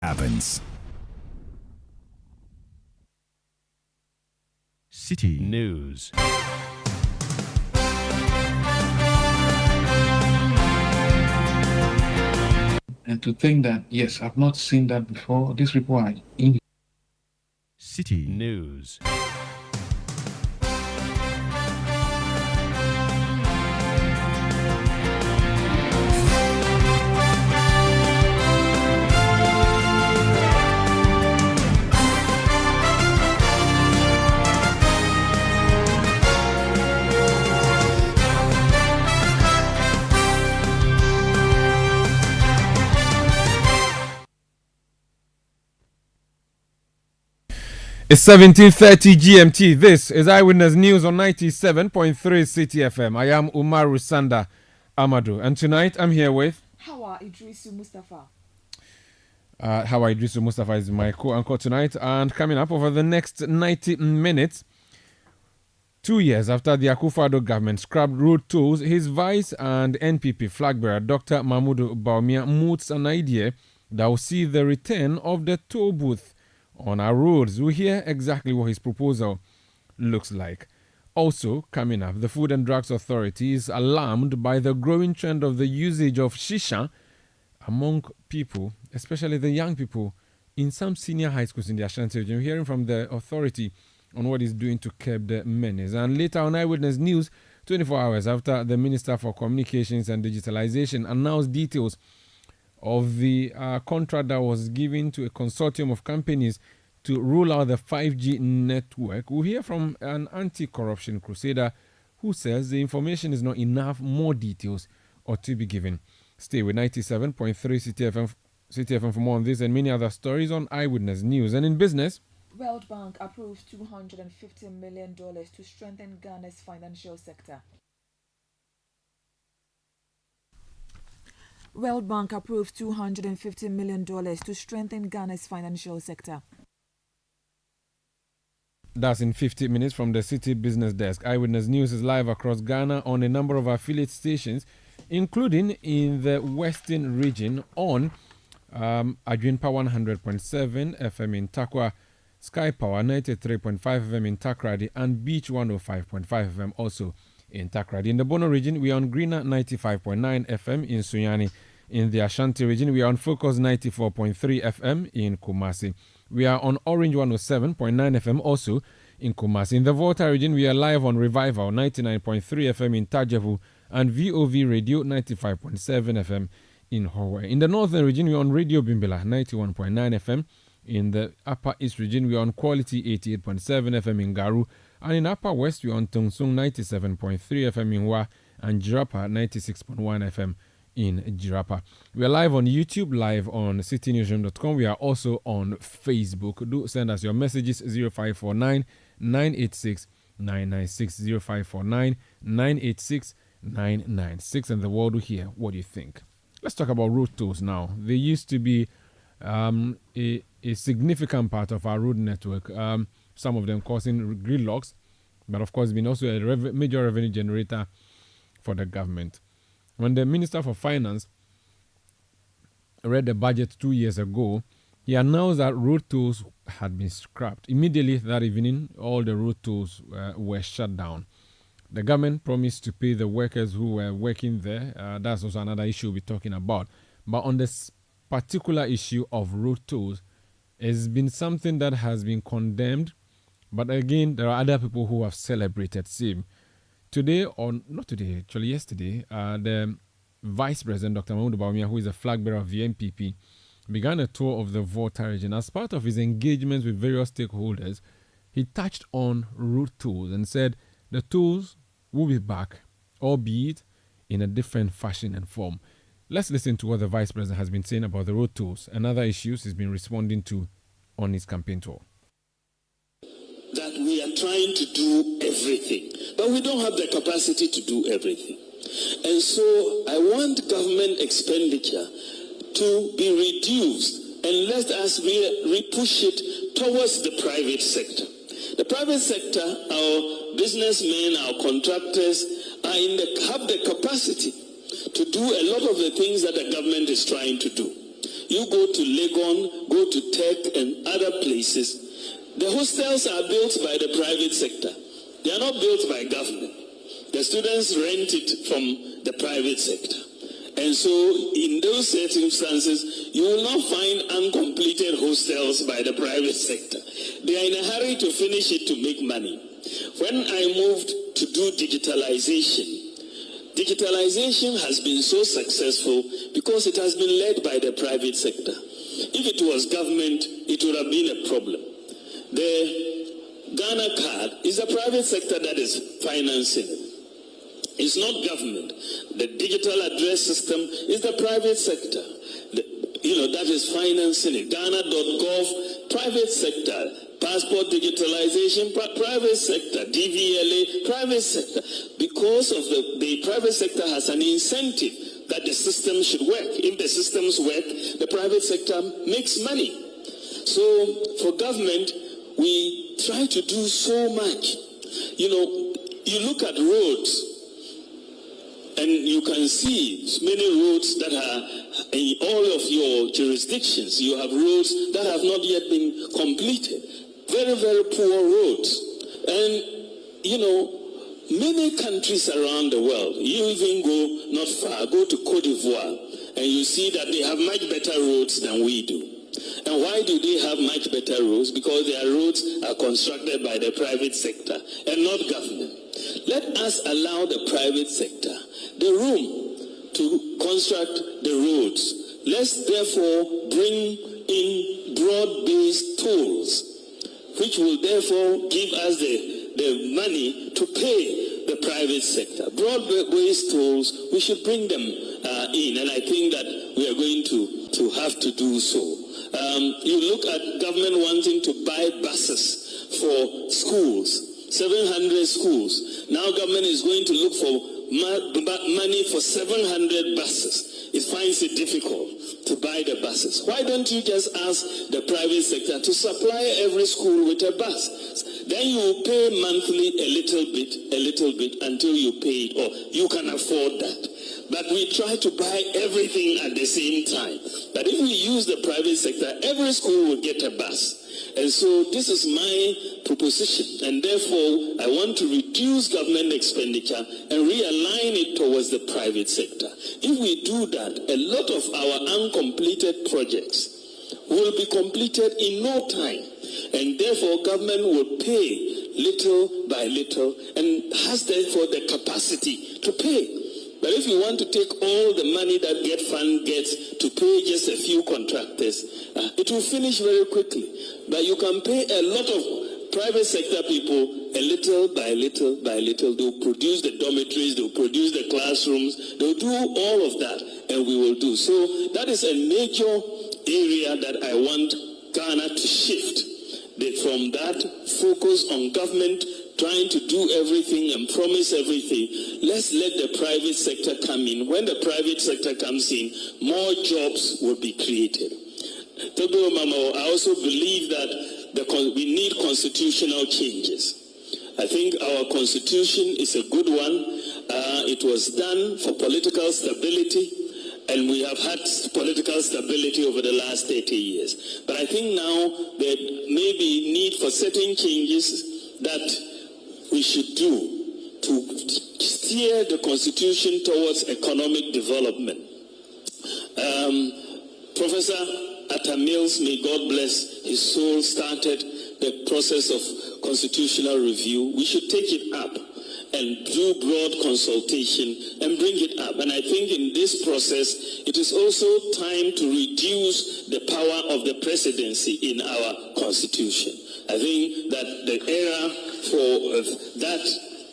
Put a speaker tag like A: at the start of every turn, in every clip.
A: happens. City News.
B: And to think that, yes, I've not seen that before. This report in
A: City News.
C: It's 17:30 GMT. This is Eyewitness News on 97.3 Citi FM. I am Umaru Sanda Amadou, and tonight I'm here with
D: Hawa Idrisu Mustafa.
C: Hawa Idrisu Mustafa is my co-anchor tonight, and coming up over the next 90 minutes, 2 years after the Akufo-Addo government scrapped road tolls, his vice and NPP flag bearer Dr. Mahmoud Bawumia moots an idea that will see the return of the toll booth on our roads. We'll hear exactly what his proposal looks like. Also, coming up, the Food and Drugs Authority is alarmed by the growing trend of the usage of shisha among people, especially the young people, in some senior high schools in the Ashanti region. We're hearing from the authority on what it's doing to curb the menace. And later on Eyewitness News, 24 hours after the Minister for Communications and Digitalization announced details of the contract that was given to a consortium of companies to roll out the 5G network, we'll hear from an anti-corruption crusader who says the information is not enough, more details ought to be given. Stay with 97.3 Citi FM for more on this and many other stories on Eyewitness News. And in business,
D: World Bank approves $250 million to strengthen Ghana's financial sector. World Bank approved $250 million to strengthen Ghana's financial sector.
C: That's in 50 minutes from the Citi Business Desk. Eyewitness News is live across Ghana on a number of affiliate stations, including in the Western region on Adwinpa 100.7 FM in Takwa, Sky Power 93.5 FM in Takrady, and Beach 105.5 FM also in Takrady. In the Bono region, we are on Greener 95.9 FM in Sunyani. In the Ashanti region, we are on Focus 94.3 FM in Kumasi. We are on Orange 107.9 FM also in Kumasi. In the Volta region, we are live on Revival 99.3 FM in Tajevu and VOV Radio 95.7 FM in Hawaii. In the Northern region, we are on Radio Bimbila 91.9 FM. In the Upper East region, we are on Quality 88.7 FM in Garu. And in Upper West, we are on Tungsung 97.3 FM in Wa and Jirapa 96.1 FM in Jirapa. We are live on YouTube, live on citynewsroom.com. We are also on Facebook. Do send us your messages 0549 986 996 0549 986 996, and the world will hear what you think. Let's talk about road tolls now. They used to be a significant part of our road network, some of them causing gridlocks, but of course been also a major revenue generator for the government. When the Minister for Finance read the budget 2 years ago, he announced that road tolls had been scrapped. Immediately that evening, all the road tolls were shut down. The government promised to pay the workers who were working there. That's also another issue we'll be talking about. But on this particular issue of road tolls, it's been something that has been condemned. But again, there are other people who have celebrated same. Today, or not today, actually yesterday, the Vice President, Dr. Mahmoud Bawumia, who is a flag bearer of the NPP, began a tour of the Volta region. As part of his engagements with various stakeholders, he touched on road tolls and said the tolls will be back, albeit in a different fashion and form. Let's listen to what the Vice President has been saying about the road tolls and other issues he's been responding to on his campaign tour.
E: That we are trying to do everything, but we don't have the capacity to do everything. And so I want government expenditure to be reduced, and let us re-push it towards the private sector. The private sector, our businessmen, our contractors, have the capacity to do a lot of the things that the government is trying to do. You go to Legon, go to Tech and other places. The hostels are built by the private sector. They are not built by government. The students rent it from the private sector. And so in those circumstances, you will not find uncompleted hostels by the private sector. They are in a hurry to finish it to make money. When I moved to do digitalization has been so successful because it has been led by the private sector. If it was government, it would have been a problem. The Ghana card is the private sector that is financing it. It's not government. The digital address system is the private sector. That is financing it. Ghana.gov, private sector. Passport digitalization, private sector. DVLA, private sector. Because of the private sector has an incentive that the system should work. If the systems work, the private sector makes money. So for government, we try to do so much. You look at roads, and you can see many roads that are in all of your jurisdictions. You have roads that have not yet been completed. Very, very poor roads. And, many countries around the world, you even go not far, go to Cote d'Ivoire, and you see that they have much better roads than we do. And why do they have much better roads? Because their roads are constructed by the private sector and not government. Let us allow the private sector the room to construct the roads. Let's therefore bring in broad-based tolls, which will therefore give us the money to pay the private sector. Broad-based tolls, we should bring them in, and I think that we are going to have to do so. You look at government wanting to buy buses for schools, 700 schools. Now government is going to look for money for 700 buses. It finds it difficult to buy the buses. Why don't you just ask the private sector to supply every school with a bus? Then you will pay monthly a little bit until you pay it, or you can afford that. But we try to buy everything at the same time. But if we use the private sector, every school will get a bus. And so this is my proposition, and therefore I want to reduce government expenditure and realign it towards the private sector. If we do that, a lot of our uncompleted projects will be completed in no time, and therefore government will pay little by little and has therefore the capacity to pay. But if you want to take all the money that GetFund gets to pay just a few contractors, it will finish very quickly. But you can pay a lot of private sector people a little by little by little. They'll produce the dormitories, they'll produce the classrooms, they'll do all of that, and we will do. So that is a major area that I want Ghana to shift. From that focus on government trying to do everything and promise everything, let's let the private sector come in. When the private sector comes in, more jobs will be created. I also believe that we need constitutional changes. I think our constitution is a good one. It was done for political stability, and we have had political stability over the last 30 years. But I think now there may be need for certain changes that we should do to steer the constitution towards economic development. Professor Atta Mills, may God bless his soul, started the process of constitutional review. We should take it up and do broad consultation and bring it up. And I think in this process, it is also time to reduce the power of the presidency in our constitution. I think that the era for that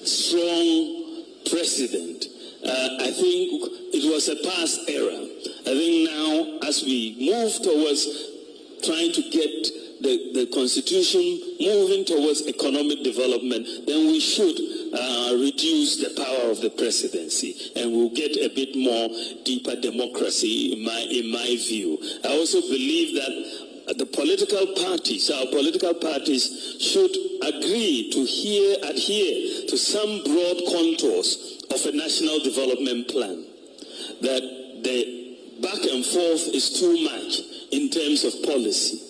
E: strong president, I think it was a past era. I think now, as we move towards trying to get the constitution moving towards economic development, then we should reduce the power of the presidency, and we'll get a bit more deeper democracy in my view. I also believe that the political parties, our political parties, should agree to adhere to some broad contours of a national development plan. That the back and forth is too much. in terms of policy.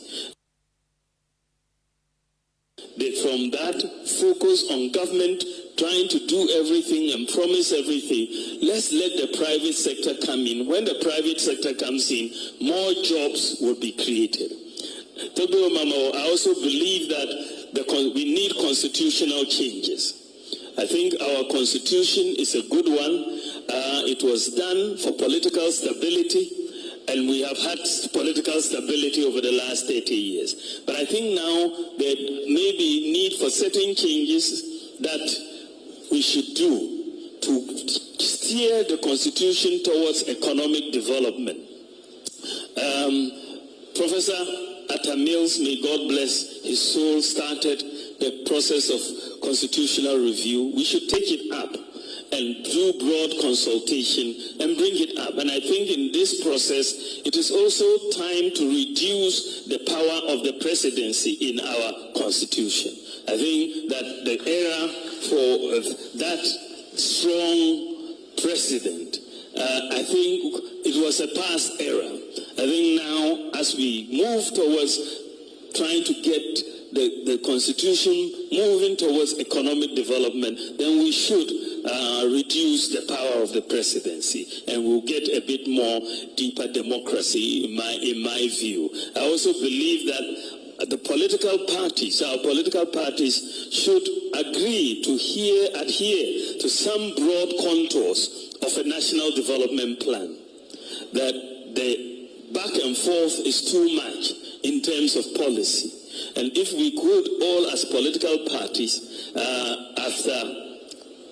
E: From that focus on government trying to do everything and promise everything, let's let the private sector come in. When the private sector comes in, more jobs will be created. I also believe that we need constitutional changes. I think our constitution is a good one. It was done for political stability, and we have had political stability over the last 30 years. But I think now there may be need for certain changes that we should do to steer the constitution towards economic development. Professor Atta Mills, may God bless his soul, started the process of constitutional review. We should take it up and do broad consultation and bring it up. And I think in this process, it is also time to reduce the power of the presidency in our constitution. I think that the era for that strong president, I think it was a past era. I think now, as we move towards trying to get the constitution moving towards economic development, then we should reduce the power of the presidency, and we'll get a bit more deeper democracy in my view. I also believe that the political parties, our political parties, should agree to adhere to some broad contours of a national development plan. That the back and forth is too much in terms of policy. And if we could all as political parties, after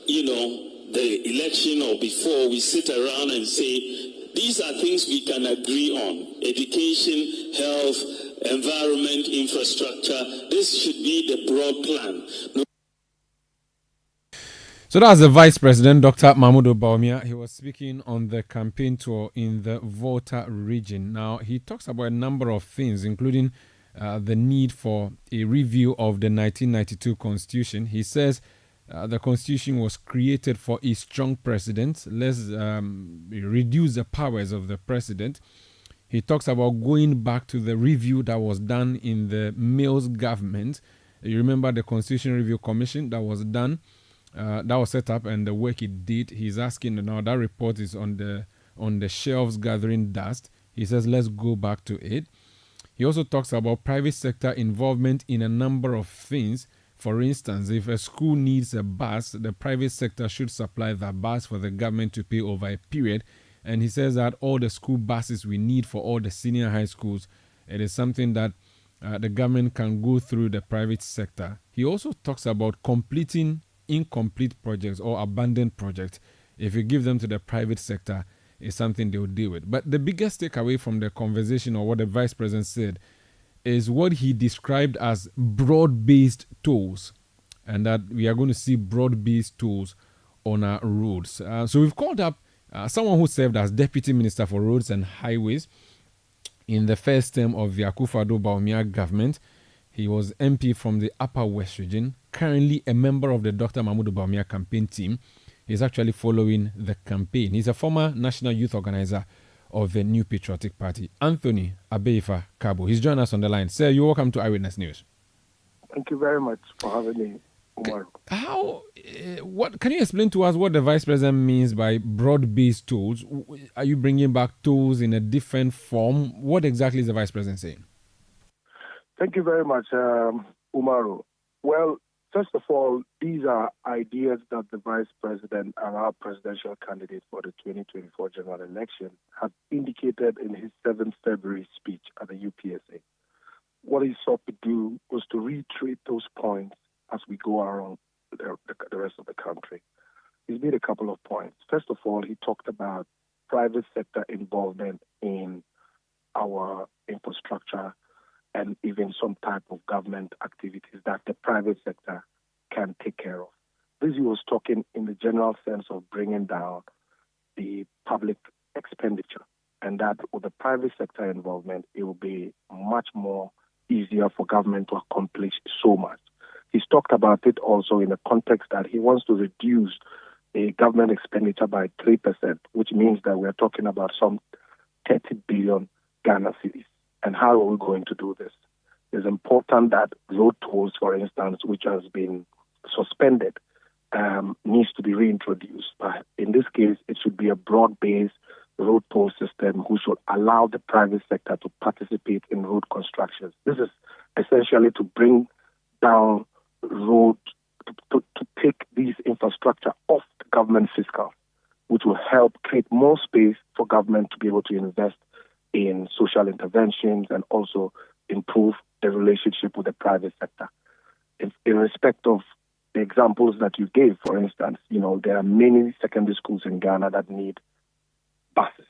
E: the election or before, we sit around and say, these are things we can agree on: education, health, environment, infrastructure. This should be the broad plan.
C: So that's the Vice President, Dr. Mahmoud Bawumia. He was speaking on the campaign tour in the Volta region. Now, he talks about a number of things, including the need for a review of the 1992 Constitution. He says the Constitution was created for a strong president. Let's reduce the powers of the president. He talks about going back to the review that was done in the Mills government. You remember the Constitution Review Commission that was done, that was set up, and the work it did. He's asking now, that report is on the shelves gathering dust. He says, let's go back to it. He also talks about private sector involvement in a number of things. For instance, if a school needs a bus, the private sector should supply that bus for the government to pay over a period. And he says that all the school buses we need for all the senior high schools, it is something that the government can go through the private sector. He also talks about completing incomplete projects or abandoned projects. If you give them to the private sector, it's something they will deal with. But the biggest takeaway from the conversation, or what the Vice President said, is what he described as broad-based tolls, and that we are going to see broad-based tolls on our roads. So we've called up someone who served as Deputy Minister for Roads and Highways in the first term of the Akufo-Addo Bawumia government. He was MP from the Upper West region, currently a member of the Dr. Mahmoud Bawumia campaign team. He's actually following the campaign. He's a former national youth organizer of the New Patriotic Party, Anthony Abeifa Kabo. He's joined us on the line. Sir, you're welcome to Eyewitness News.
F: Thank you very much for having me, Umar.
C: What can you explain to us what the Vice President means by broad-based tools? Are you bringing back tools in a different form? What exactly is the Vice President saying?
F: Thank you very much, Umaru. Well, first of all, these are ideas that the Vice President and our presidential candidate for the 2024 general election had indicated in his 7th February speech at the UPSA. What he sought to do was to reiterate those points as we go around the rest of the country. He's made a couple of points. First of all, he talked about private sector involvement in our infrastructure and even some type of government activities that the private sector can take care of. This he was talking in the general sense of bringing down the public expenditure, and that with the private sector involvement, it will be much more easier for government to accomplish so much. He's talked about it also in the context that he wants to reduce the government expenditure by 3%, which means that we're talking about some 30 billion Ghana cedis. And how are we going to do this? It's important that road tolls, for instance, which has been suspended, needs to be reintroduced. But in this case, it should be a broad-based road toll system which should allow the private sector to participate in road constructions. This is essentially to bring down road, to take these infrastructure off the government fiscal, which will help create more space for government to be able to invest in social interventions and also improve the relationship with the private sector. In respect of the examples that you gave, for instance, there are many secondary schools in Ghana that need buses.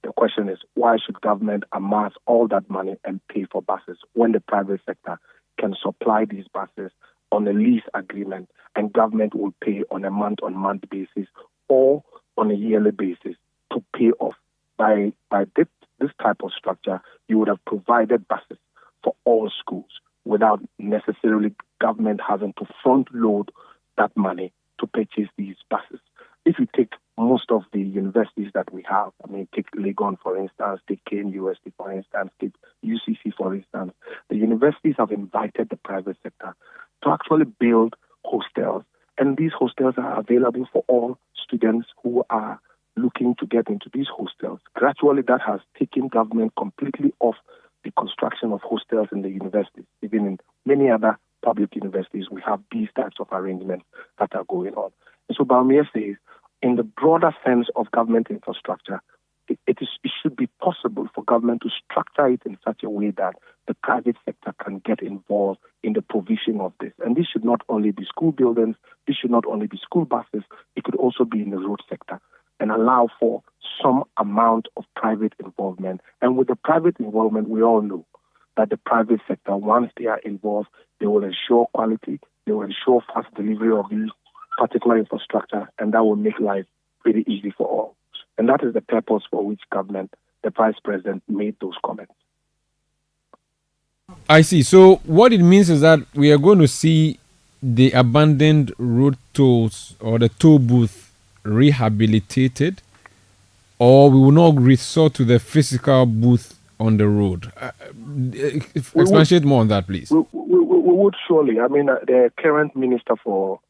F: The question is, why should government amass all that money and pay for buses when the private sector can supply these buses on a lease agreement and government will pay on a month-on-month basis or on a yearly basis to pay off? By this type of structure, you would have provided buses for all schools without necessarily government having to front load that money to purchase these buses. If you take most of the universities that we have, take Legon, for instance, take KNUST, for instance, take UCC, for instance, the universities have invited the private sector to actually build hostels. And these hostels are available for all students who are looking to get into these hostels. Gradually, that has taken government completely off the construction of hostels in the universities. Even in many other public universities, we have these types of arrangements that are going on. And so Bawumia says, in the broader sense of government infrastructure, it should be possible for government to structure it in such a way that the private sector can get involved in the provision of this. And this should not only be school buildings, this should not only be school buses, it could also be in the road sector and allow for some amount of private involvement. And with the private involvement, we all know that the private sector, once they are involved, they will ensure quality, they will ensure fast delivery of these particular infrastructure, and that will make life pretty easy for all. And that is the purpose for which government, the Vice President, made those comments.
C: I see. So what it means is that we are going to see the abandoned road tolls or the toll booth rehabilitated, or we will not resort to the physical booth on the road. Expatiate more on that, please.
F: We would surely. The current Minister for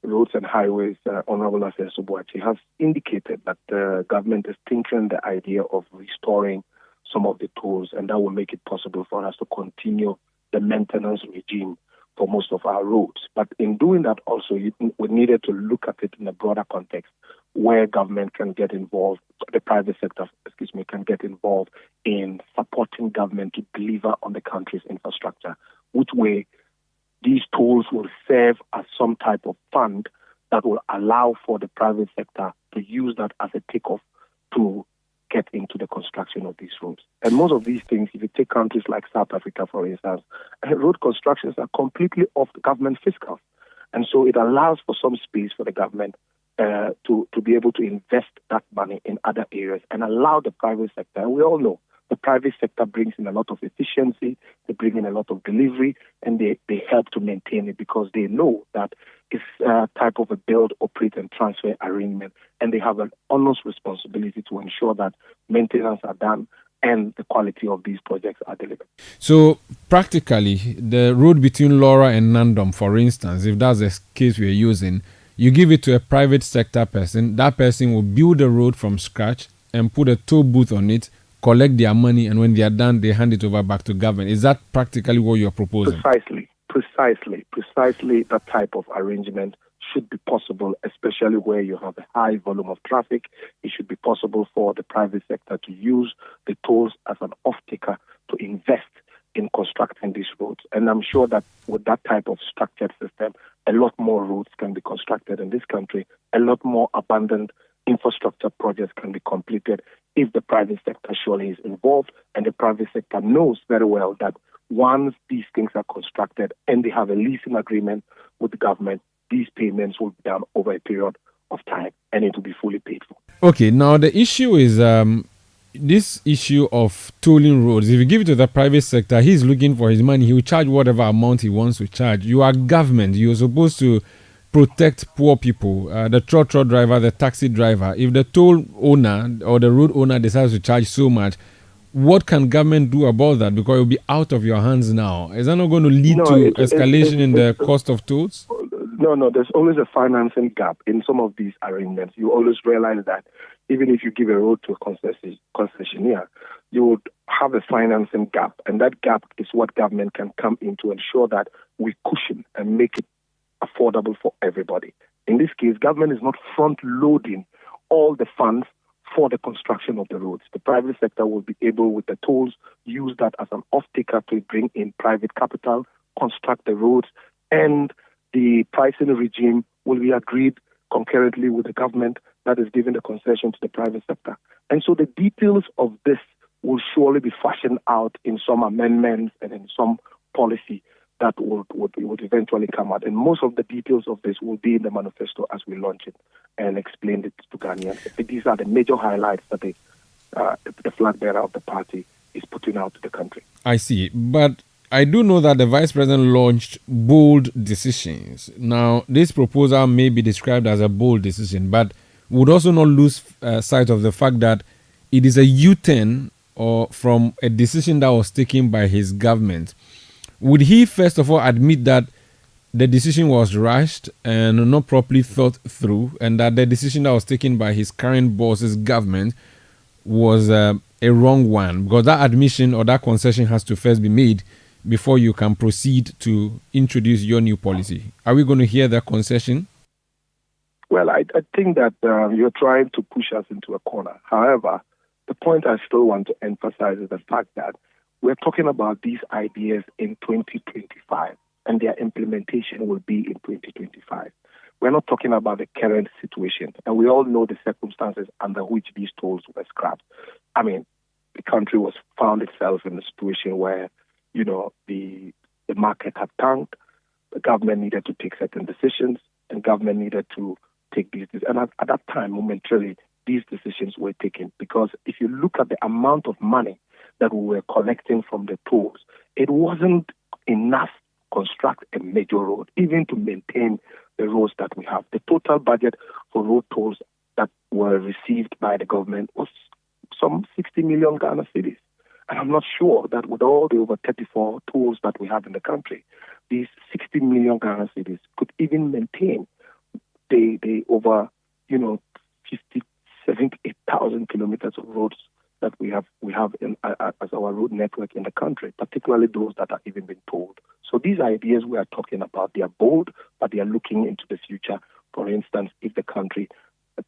F: Roads and Highways, Honorable Afes Subuachi, has indicated that the government is thinking the idea of restoring some of the tolls, and that will make it possible for us to continue the maintenance regime for most of our roads. But in doing that also, we needed to look at it in a broader context where government can get involved, the private sector, can get involved in supporting government to deliver on the country's infrastructure, which way these tolls will serve as some type of fund that will allow for the private sector to use that as a takeoff to get into the construction of these roads. And most of these things, if you take countries like South Africa, for instance, road constructions are completely off the government fiscal. And so it allows for some space for the government to be able to invest that money in other areas and allow the private sector. And we all know the private sector brings in a lot of efficiency, they bring in a lot of delivery, and they help to maintain it because they know that it's a type of a build, operate, and transfer arrangement, and they have an honest responsibility to ensure that maintenance are done and the quality of these projects are delivered.
C: So practically, the road between Laura and Nandom, for instance, if that's the case we're using, you give it to a private sector person, that person will build a road from scratch and put a toll booth on it, collect their money, and when they are done, they hand it over back to government. Is that practically what you're proposing?
F: Precisely that type of arrangement should be possible, especially where you have a high volume of traffic. It should be possible for the private sector to use the tolls as an off-taker to invest in constructing these roads. And I'm sure that with that type of structured system, a lot more roads can be constructed in this country, a lot more abandoned infrastructure projects can be completed if the private sector surely is involved, and the private sector knows very well that once these things are constructed and they have a leasing agreement with the government, these payments will be done over a period of time and it will be fully paid for.
C: Okay, now the issue is this issue of tolling roads. If you give it to the private sector, he's looking for his money. He will charge whatever amount he wants to charge. You are government. You're supposed to protect poor people, the trotro driver, the taxi driver. If the toll owner or the road owner decides to charge so much, what can government do about that? Because it will be out of your hands now. Is that not going to lead to escalation in the cost of tools?
F: No, there's always a financing gap in some of these arrangements. You always realize that even if you give a road to a concessionaire, you would have a financing gap, and that gap is what government can come in to ensure that we cushion and make it affordable for everybody. In this case, government is not front-loading all the funds for the construction of the roads. The private sector will be able, with the tolls, use that as an off-taker to bring in private capital, construct the roads, and the pricing regime will be agreed concurrently with the government that is giving the concession to the private sector. And so the details of this will surely be fashioned out in some amendments and in some policy that would eventually come out. And most of the details of this will be in the manifesto as we launch it and explain it to Ghanaians. These are the major highlights that the flag bearer of the party is putting out to the country.
C: I see. But I do know that the Vice President launched bold decisions. Now, this proposal may be described as a bold decision, but would also not lose sight of the fact that it is a U-turn from a decision that was taken by his government. Would he first of all admit that the decision was rushed and not properly thought through, and that the decision that was taken by his current boss's government was a wrong one? Because that admission or that concession has to first be made before you can proceed to introduce your new policy. Are we going to hear that concession?
F: Well, I think that you're trying to push us into a corner. However, the point I still want to emphasize is the fact that we're talking about these ideas in 2025, and their implementation will be in 2025. We're not talking about the current situation, and we all know the circumstances under which these tolls were scrapped. I mean, the country found itself in a situation where, the market had tanked, the government needed to take certain decisions, and government needed to take these. And at that time, momentarily, these decisions were taken, because if you look at the amount of money that we were collecting from the tolls, it wasn't enough to construct a major road, even to maintain the roads that we have. The total budget for road tolls that were received by the government was some 60 million Ghana cedis. And I'm not sure that with all the over 34 tolls that we have in the country, these 60 million Ghana cedis could even maintain the over, 78,000 kilometers of roads that we have as our road network in the country, particularly those that are even been tolled. So these ideas we are talking about, they are bold, but they are looking into the future. For instance, if the country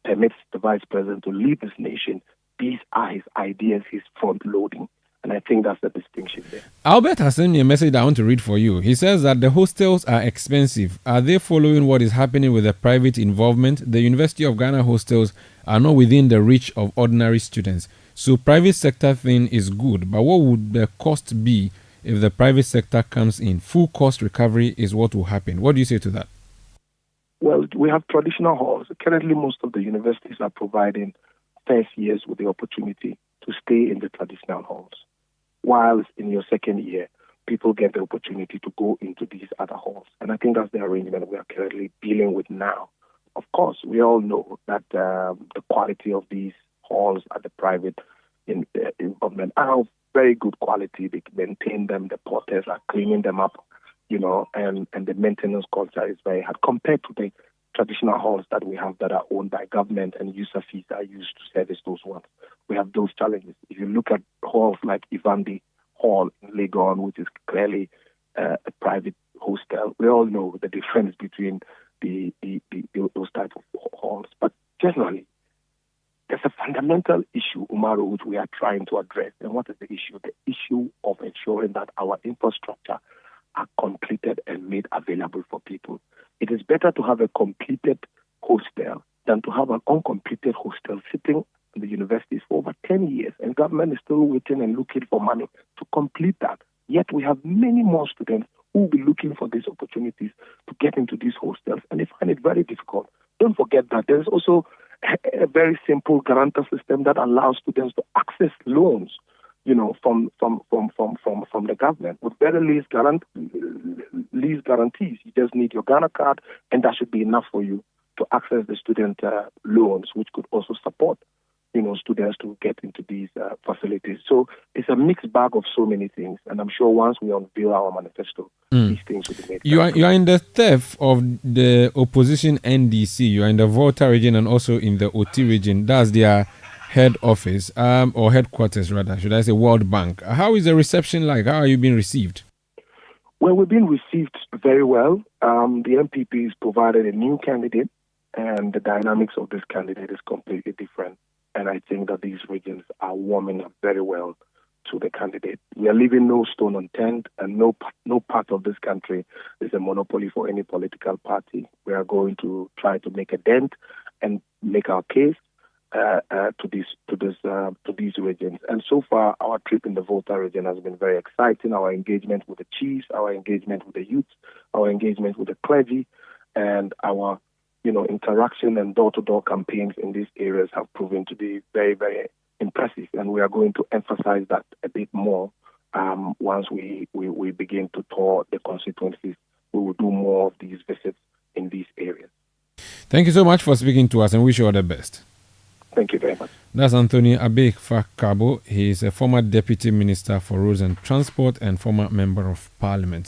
F: permits the Vice President to lead this nation, these are his ideas, his front-loading. And I think that's the distinction there.
C: Albert has sent me a message that I want to read for you. He says that the hostels are expensive. Are they following what is happening with the private involvement? The University of Ghana hostels are not within the reach of ordinary students. So private sector thing is good. But what would the cost be if the private sector comes in? Full cost recovery is what will happen. What do you say to that?
F: Well, we have traditional halls. Currently, most of the universities are providing first years with the opportunity to stay in the traditional halls. Whilst in your second year, people get the opportunity to go into these other halls. And I think that's the arrangement we are currently dealing with now. Of course, we all know that the quality of these halls at the private involvement are of very good quality. They maintain them, the porters are cleaning them up, and the maintenance culture is very hard compared to the traditional halls that we have that are owned by government and user fees are used to service those ones. We have those challenges. If you look at halls like Ivandi Hall in Legon, which is clearly a private hostel, we all know the difference between those types of halls. But generally, there's a fundamental issue, Umaru, which we are trying to address. And what is the issue? The issue of ensuring that our infrastructure are completed and made available for people. It is better to have a completed hostel than to have an uncompleted hostel sitting in the universities for over 10 years, and government is still waiting and looking for money to complete that. Yet we have many more students who will be looking for these opportunities to get into these hostels, and they find it very difficult. Don't forget that there is also a very simple guarantor system that allows students to access loans, from the government with very least guarantees. You just need your Ghana card, and that should be enough for you to access the student loans, which could also support students to get into these facilities. So it's a mixed bag of so many things. And I'm sure once we unveil our manifesto, these things will be made.
C: You are in the theft of the opposition NDC. You are in the Volta region and also in the OT region. That's their head office, or headquarters rather, should I say, World Bank. How is the reception like? How are you being received?
F: Well, we've been received very well. The MPP has provided a new candidate, and the dynamics of this candidate is completely different. And I think that these regions are warming up very well to the candidate. We are leaving no stone unturned, and no part of this country is a monopoly for any political party. We are going to try to make a dent and make our case to these regions. And so far, our trip in the Volta region has been very exciting. Our engagement with the chiefs, our engagement with the youth, our engagement with the clergy, and our interaction and door-to-door campaigns in these areas have proven to be very, very impressive. And we are going to emphasize that a bit more once we begin to tour the constituencies. We will do more of these visits in these areas.
C: Thank you so much for speaking to us, and wish you all the best.
F: Thank you very much.
C: That's Anthony Abek-Fakabo. He is a former Deputy Minister for Roads and Transport and former Member of Parliament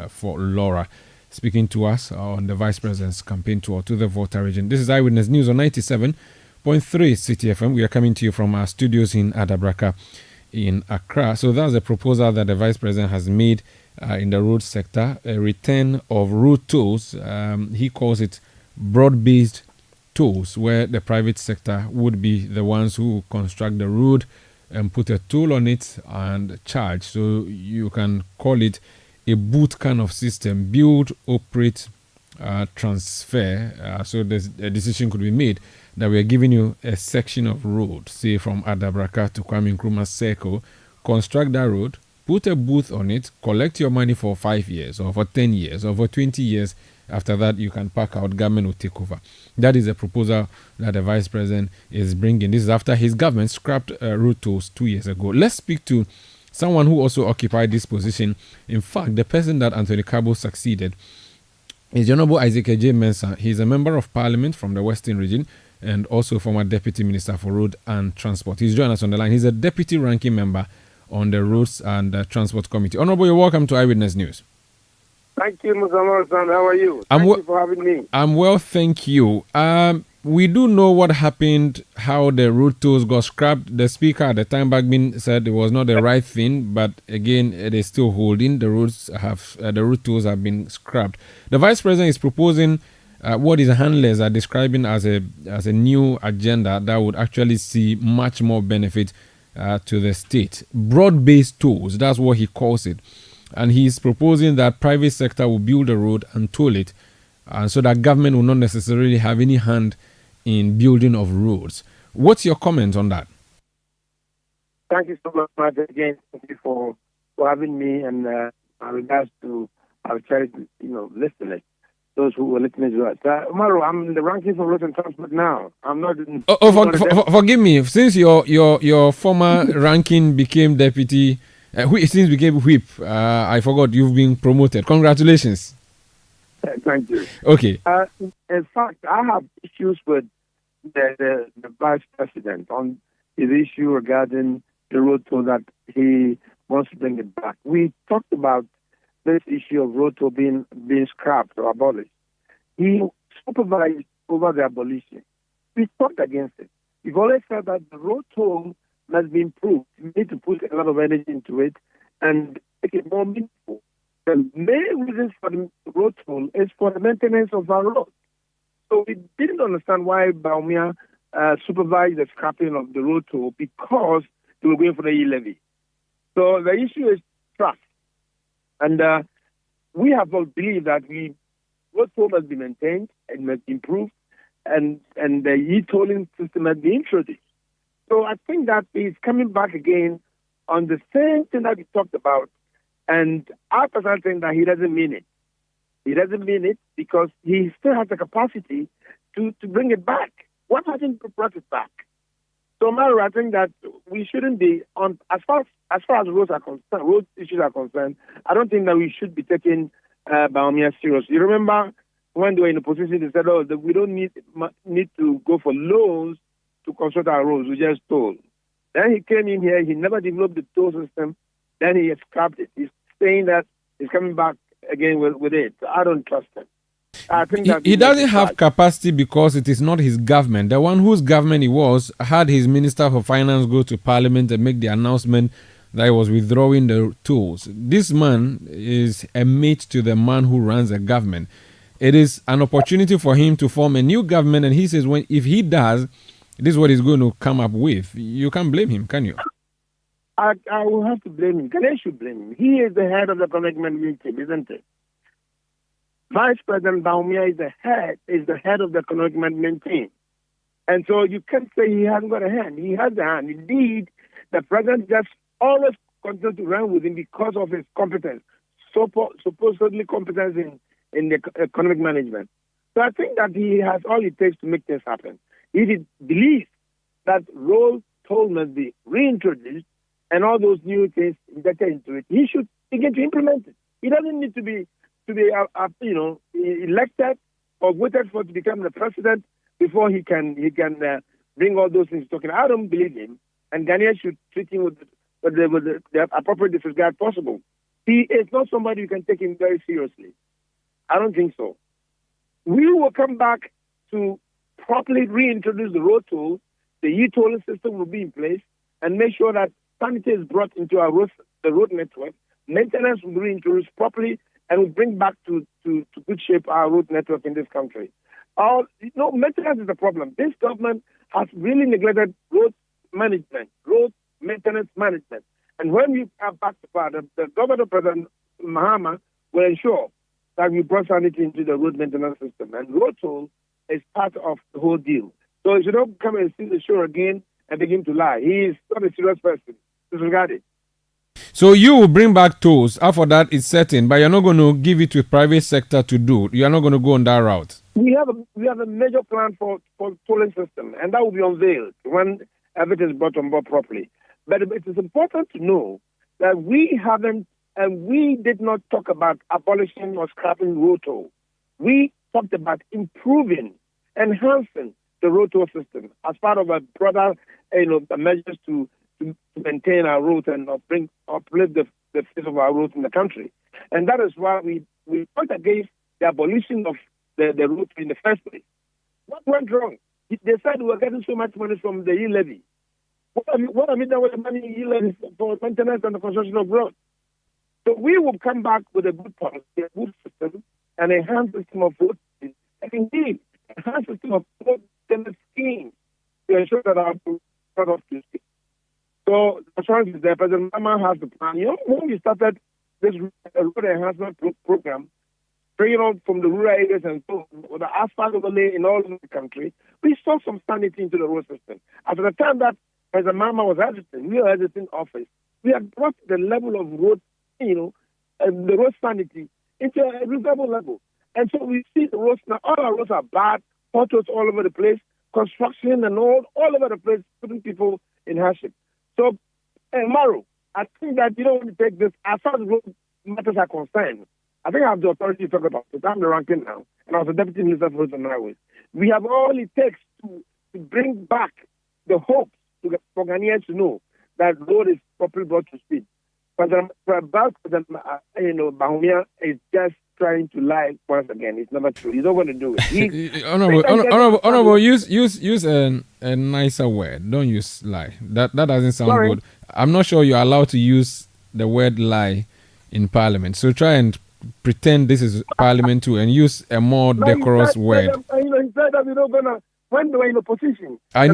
C: for Laura, speaking to us on the Vice President's campaign tour to the Volta region. This is Eyewitness News on 97.3 Citi FM. We are coming to you from our studios in Adabraka in Accra. So that's a proposal that the Vice President has made in the road sector, a return of road tolls. He calls it broad-based tolls, where the private sector would be the ones who construct the road and put a toll on it and charge. So you can call it a boot kind of system, build, operate, transfer. So a decision could be made that we are giving you a section of road, say from Adabraka to Kwame Nkrumah Circle, construct that road, put a booth on it, collect your money for 5 years or for 10 years or for 20 years. After that, you can pack out, government will take over. That is a proposal that the Vice President is bringing. This is after his government scrapped road tolls 2 years ago. Let's speak to someone who also occupied this position. In fact, the person that Anthony Kabo succeeded is the Honorable Isaac J. Mensah. He's a member of Parliament from the Western region and also former Deputy Minister for Road and Transport. He's joined us on the line. He's a Deputy Ranking Member on the Roads and Transport Committee. Honorable, you're welcome to Eyewitness News.
G: Thank you, Mr. Morrison. How are you? Thank you for having me.
C: I'm well, thank you. We do know what happened, how the road tolls got scrapped. The speaker at the time back said it was not the right thing, but again, it is still holding. The road tolls have been scrapped. The Vice President is proposing what his handlers are describing as a new agenda that would actually see much more benefit to the state. Broad-based tolls, that's what he calls it. And he's proposing that private sector will build a road and toll it, so that government will not necessarily have any hand in building of roads. What's your comment on that?
G: Thank you so much again. Thank you for having me, and regards to our charity, listeners, those who were listening to us. Tomorrow, I'm in the ranking for road and transport now. I'm not.
C: Forgive me. Since your former ranking became deputy. Since became whip, I forgot you've been promoted. Congratulations.
G: Thank you.
C: Okay.
G: In fact, I have issues with the Vice President on his issue regarding the road toll that he wants to bring it back. We talked about this issue of road toll being scrapped or abolished. He supervised over the abolition. We talked against it. We've always said that the road toll must be improved. We need to put a lot of energy into it and make it more meaningful. The main reason for the road toll is for the maintenance of our roads. So we didn't understand why Baumia supervised the scrapping of the road toll, because they were going for the e-levy. So the issue is trust. And we have all believed that road toll must be maintained and must be improved, and the e-tolling system must be introduced. So I think that he's coming back again on the same thing that we talked about. And I personally think that he doesn't mean it. He doesn't mean it because he still has the capacity to bring it back. What hasn't brought it back? So, Mario, I think that we shouldn't be on as far as roads are concerned, road issues are concerned. I don't think that we should be taking Baumia seriously. You remember when they were in the position, they said, "Oh, we don't need to go for loans to construct our roads, we just toll. Then he came in here, he never developed the toll system, then he scrapped it. He's saying that he's coming back again with it. I don't trust him. I think that
C: he doesn't have capacity because it is not his government. The one whose government he was had his Minister for Finance go to Parliament and make the announcement that he was withdrawing the tolls. This man is a mate to the man who runs the government. It is an opportunity for him to form a new government, and he says if he does, this is what he's going to come up with. You can't blame him, can you?
G: I will have to blame him. I should blame him. He is the head of the economic management team, isn't it? Vice President Bawumia is the head of the economic management team. And so you can't say he hasn't got a hand. He has a hand. Indeed, the president just always continues to run with him because of his competence, supposedly competence in the economic management. So I think that he has all it takes to make things happen. If he believes that road toll must be reintroduced and all those new things injected into it, he should begin to implement it. He doesn't need to be elected or waited for to become the president before he can bring all those things talking. I don't believe him, and Ghanaians should treat him with the appropriate disregard possible. He is not somebody you can take him very seriously. I don't think so. We will come back to properly reintroduce the road toll. The e-tolling system will be in place and make sure that sanity is brought into the road network. Maintenance will be reintroduced properly and will bring back to good shape our road network in this country. Maintenance is the problem. This government has really neglected road management, road maintenance management. And when we are back to power, the governor, President Mahama, will ensure that we brought sanity into the road maintenance system. And road toll is part of the whole deal. So he should not come and see the show again and begin to lie. He is not a serious person. Disregard it.
C: So you will bring back tolls. After that, it's certain, but you're not going to give it to the private sector to do. You're not going to go on that route.
G: We have a major plan for tolling system, and that will be unveiled when everything is brought on board properly. But it is important to know that we haven't, and we did not talk about abolishing or scrapping road toll. We talked about improving, enhancing the road toll system as part of a broader, measures to maintain our roads and uplift the face of our roads in the country. And that is why we fought against the abolition of the road in the first place. What went wrong? They said we were getting so much money from the e-levy. What have you done with the money e-levy for maintenance and the construction of roads? So we will come back with a good policy, a good system, an enhanced system of road, and indeed, enhanced system of road schemes to ensure that our products is. So the assurance is there. President Mahama has the plan. When we started this road enhancement program, bringing on from the rural areas and so with the asphalt overlay in all over the country, we saw some sanity into the road system. At the time that President Mahama was hesitant, we were hesitant office. We had brought the level of road, the road sanity into a reasonable level. And so we see the roads now, all our roads are bad, potholes all over the place, construction and all over the place, putting people in hardship. So, Maro, I think that you don't want to take this, as far as road matters are concerned, I think I have the authority to talk about it. I'm the ranking now, and I was the Deputy Minister for Roads and Highways. We have all it takes to bring back the hope for Ghanaians to know that road is properly brought to speed. But Bawumia is just trying to lie once again. It's never true. He's not going to do it.
C: Honorable, use a nicer word. Don't use lie. That doesn't sound good. I'm not sure you're allowed to use the word lie in Parliament. So try and pretend this is Parliament too, and use a more decorous word.
G: He said that we're not gonna. When they were in opposition.
C: I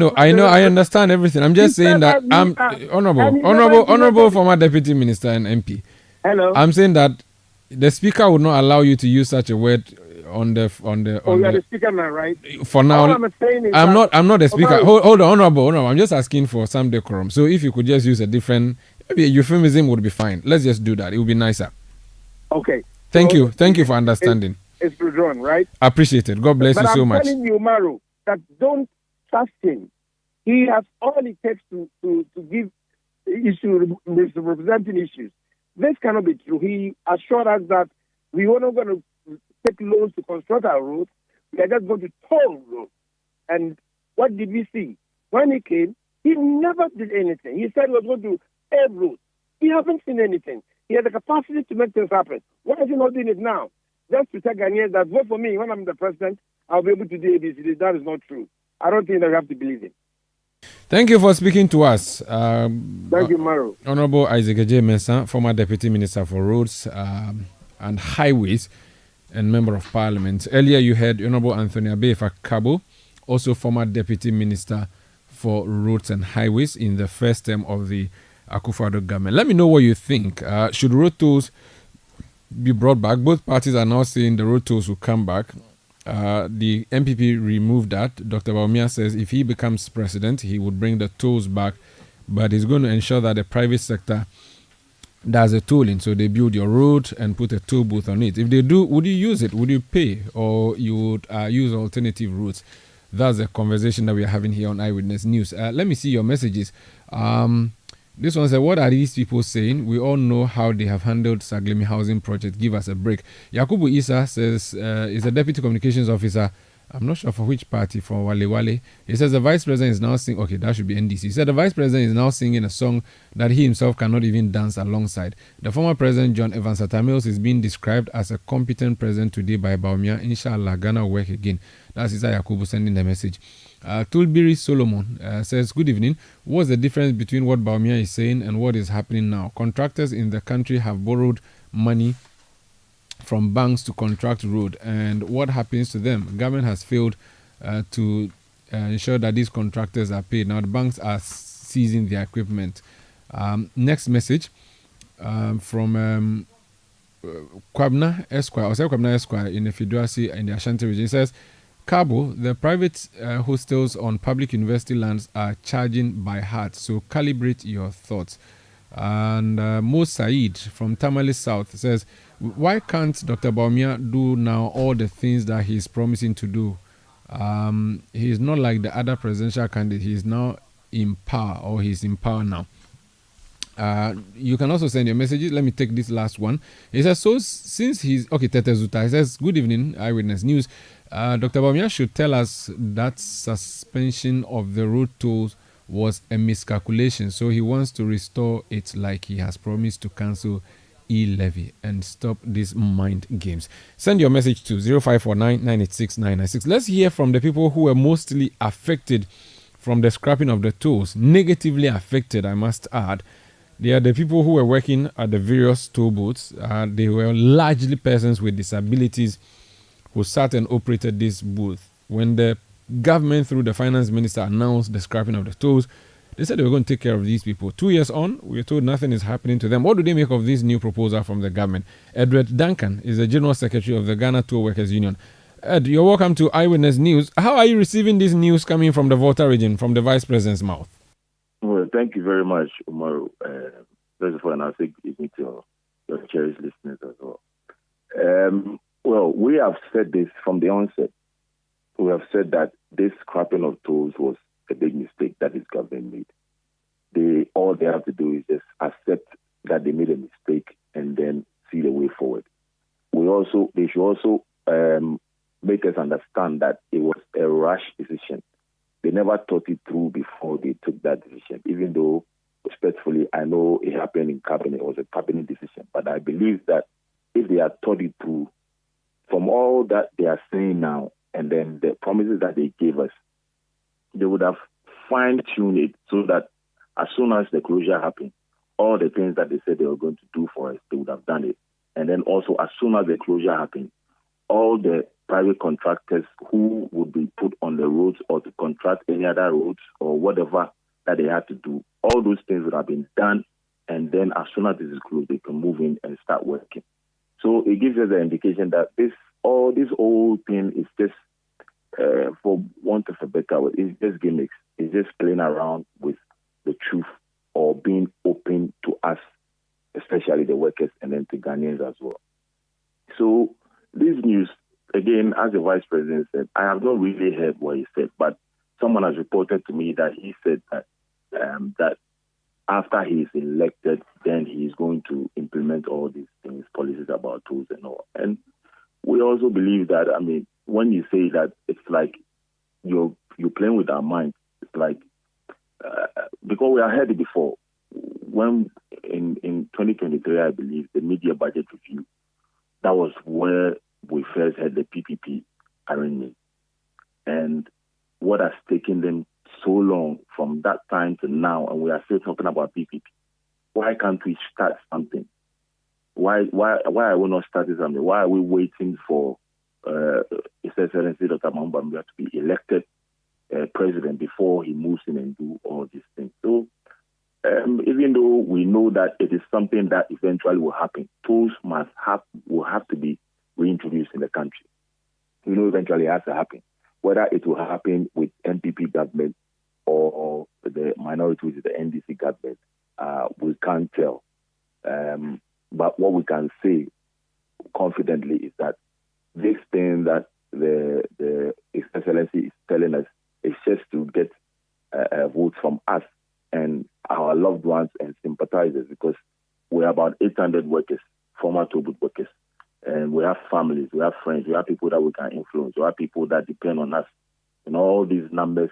C: understand everything. I'm just saying that I'm honorable former deputy minister and MP.
G: Hello.
C: I'm saying that the speaker would not allow you to use such a word on the.
G: You're the speaker now, right?
C: For now,
G: all I'm saying is
C: I'm not the speaker. Hold on, honorable. I'm just asking for some decorum. So if you could just use a different, maybe a euphemism would be fine. Let's just do that. It would be nicer.
G: Okay.
C: Thank you for understanding.
G: It's withdrawn, right?
C: Appreciate it. God bless you so much.
G: But I'm telling you, Maru, that don't trust him. He has all it takes to give representing issues. This cannot be true. He assured us that we were not going to take loans to construct our roads. We are just going to toll roads. And what did we see? When he came, he never did anything. He said he was going to pave roads. We haven't seen anything. He had the capacity to make things happen. Why is he not doing it now? Just to tell Ghanaians that vote for me when I'm the president, I'll be able to do ABC. That is not true. I don't think that we have to believe him.
C: Thank you for speaking to us.
G: Thank you, Maro.
C: Honorable Isaac J. Mensah, former Deputy Minister for Roads and Highways and Member of Parliament. Earlier you heard Honorable Anthony Abefa Kabo, also former Deputy Minister for Roads and Highways in the first term of the Akufo-Addo government. Let me know what you think. Should road tolls be brought back? Both parties are now saying the road tolls will come back. The MPP removed that. Dr. Bawumia says if he becomes president, he would bring the tolls back, but he's going to ensure that the private sector does a tolling. So they build your road and put a toll booth on it. If they do, would you use it? Would you pay? Or you would use alternative routes? That's a conversation that we are having here on Eyewitness News. Let me see your messages. This one said, what are these people saying? We all know how they have handled Saglemi housing project. Give us a break. Yakubu Isa says, is a deputy communications officer. I'm not sure for which party, for Wale Wale. He says the vice president is now singing, okay, that should be NDC. He said the vice president is now singing a song that he himself cannot even dance alongside. The former president, John Evans Atta Mills, is being described as a competent president today by Bawumia. Inshallah, Ghana will work again. That's Isa Yakubu sending the message. Tulbiri Solomon says, good evening. What's the difference between what Bawumia is saying and what is happening now? Contractors in the country have borrowed money from banks to contract road, and what happens to them? Government has failed to ensure that these contractors are paid. Now the banks are seizing their equipment. Next message from Kwabna Esquire, or Kwabna Esquire in the Fiduasi in the Ashanti region. It says, Cabo, the private hostels on public university lands are charging by heart, so calibrate your thoughts. And Mo Said from Tamale South says, why can't Dr. Bawumia do now all the things that he's promising to do? He's not like the other presidential candidate. He's now in power, or he's in power now. You can also send your messages. Let me take this last one. He says, so since he's... Okay, Tete Zuta. He says, good evening, Eyewitness News. Dr. Bawumia should tell us that suspension of the road tolls was a miscalculation. So he wants to restore it like he has promised to cancel e-levy and stop these mind games. Send your message to 0549 986 996. Let's hear from the people who were mostly affected from the scrapping of the tolls. Negatively affected, I must add. They are the people who were working at the various toll booths. They were largely persons with disabilities who sat and operated this booth. When the government, through the finance minister, announced the scrapping of the tolls, they said they were going to take care of these people. 2 years on, we're told nothing is happening to them. What do they make of this new proposal from the government? Edward Duncan is the General Secretary of the Ghana Toll Workers Union. Ed, you're welcome to Eyewitness News. How are you receiving this news coming from the Volta region, from the Vice President's mouth?
H: Well, thank you very much, Umaru. First of all, and I'll say good evening to your cherished listeners as well. Well, we have said this from the onset. We have said that this scrapping of tolls was a big mistake that this government made. All they have to do is just accept that they made a mistake and then see the way forward. They should also make us understand that it was a rash decision. They never thought it through before they took that decision, even though, respectfully, I know it happened in cabinet. It was a cabinet decision. But I believe that if they had thought it through, from all that they are saying now, and then the promises that they gave us, they would have fine-tuned it so that as soon as the closure happened, all the things that they said they were going to do for us, they would have done it. And then also, as soon as the closure happened, all the private contractors who would be put on the roads or to contract any other roads or whatever that they had to do, all those things would have been done. And then as soon as this is closed, they can move in and start working. So it gives us an indication that this whole thing is just, for want of a better word, it's just gimmicks. It's just playing around with the truth or being open to us, especially the workers, and then to Ghanaians as well. So this news, again, as the Vice President said, I have not really heard what he said, but someone has reported to me that he said that that after he is elected, then he is going to implement all these things, policies about tools and all. And we also believe that, I mean, when you say that, it's like you're playing with our minds. It's like because we have heard it before. When in 2023, I believe, the media budget review, that was where we first had the PPP arrangement. And what has taken them so long from that time to now, and we are still talking about PPP. Why can't we start something? Why are we not starting something? Why are we waiting for His Excellency Dr. Mahmoud to be elected president before he moves in and do all these things? So even though we know that it is something that eventually will happen, tolls will have to be reintroduced in the country. We know eventually it has to happen. Whether it will happen with NPP government or the minority, which is the NDC government, we can't tell. But what we can say confidently is that this thing that the His Excellency is telling us is just to get votes from us and our loved ones and sympathizers, because we're about 800 workers, former Tobut workers, and we have families, we have friends, we have people that we can influence, we have people that depend on us. And all these numbers,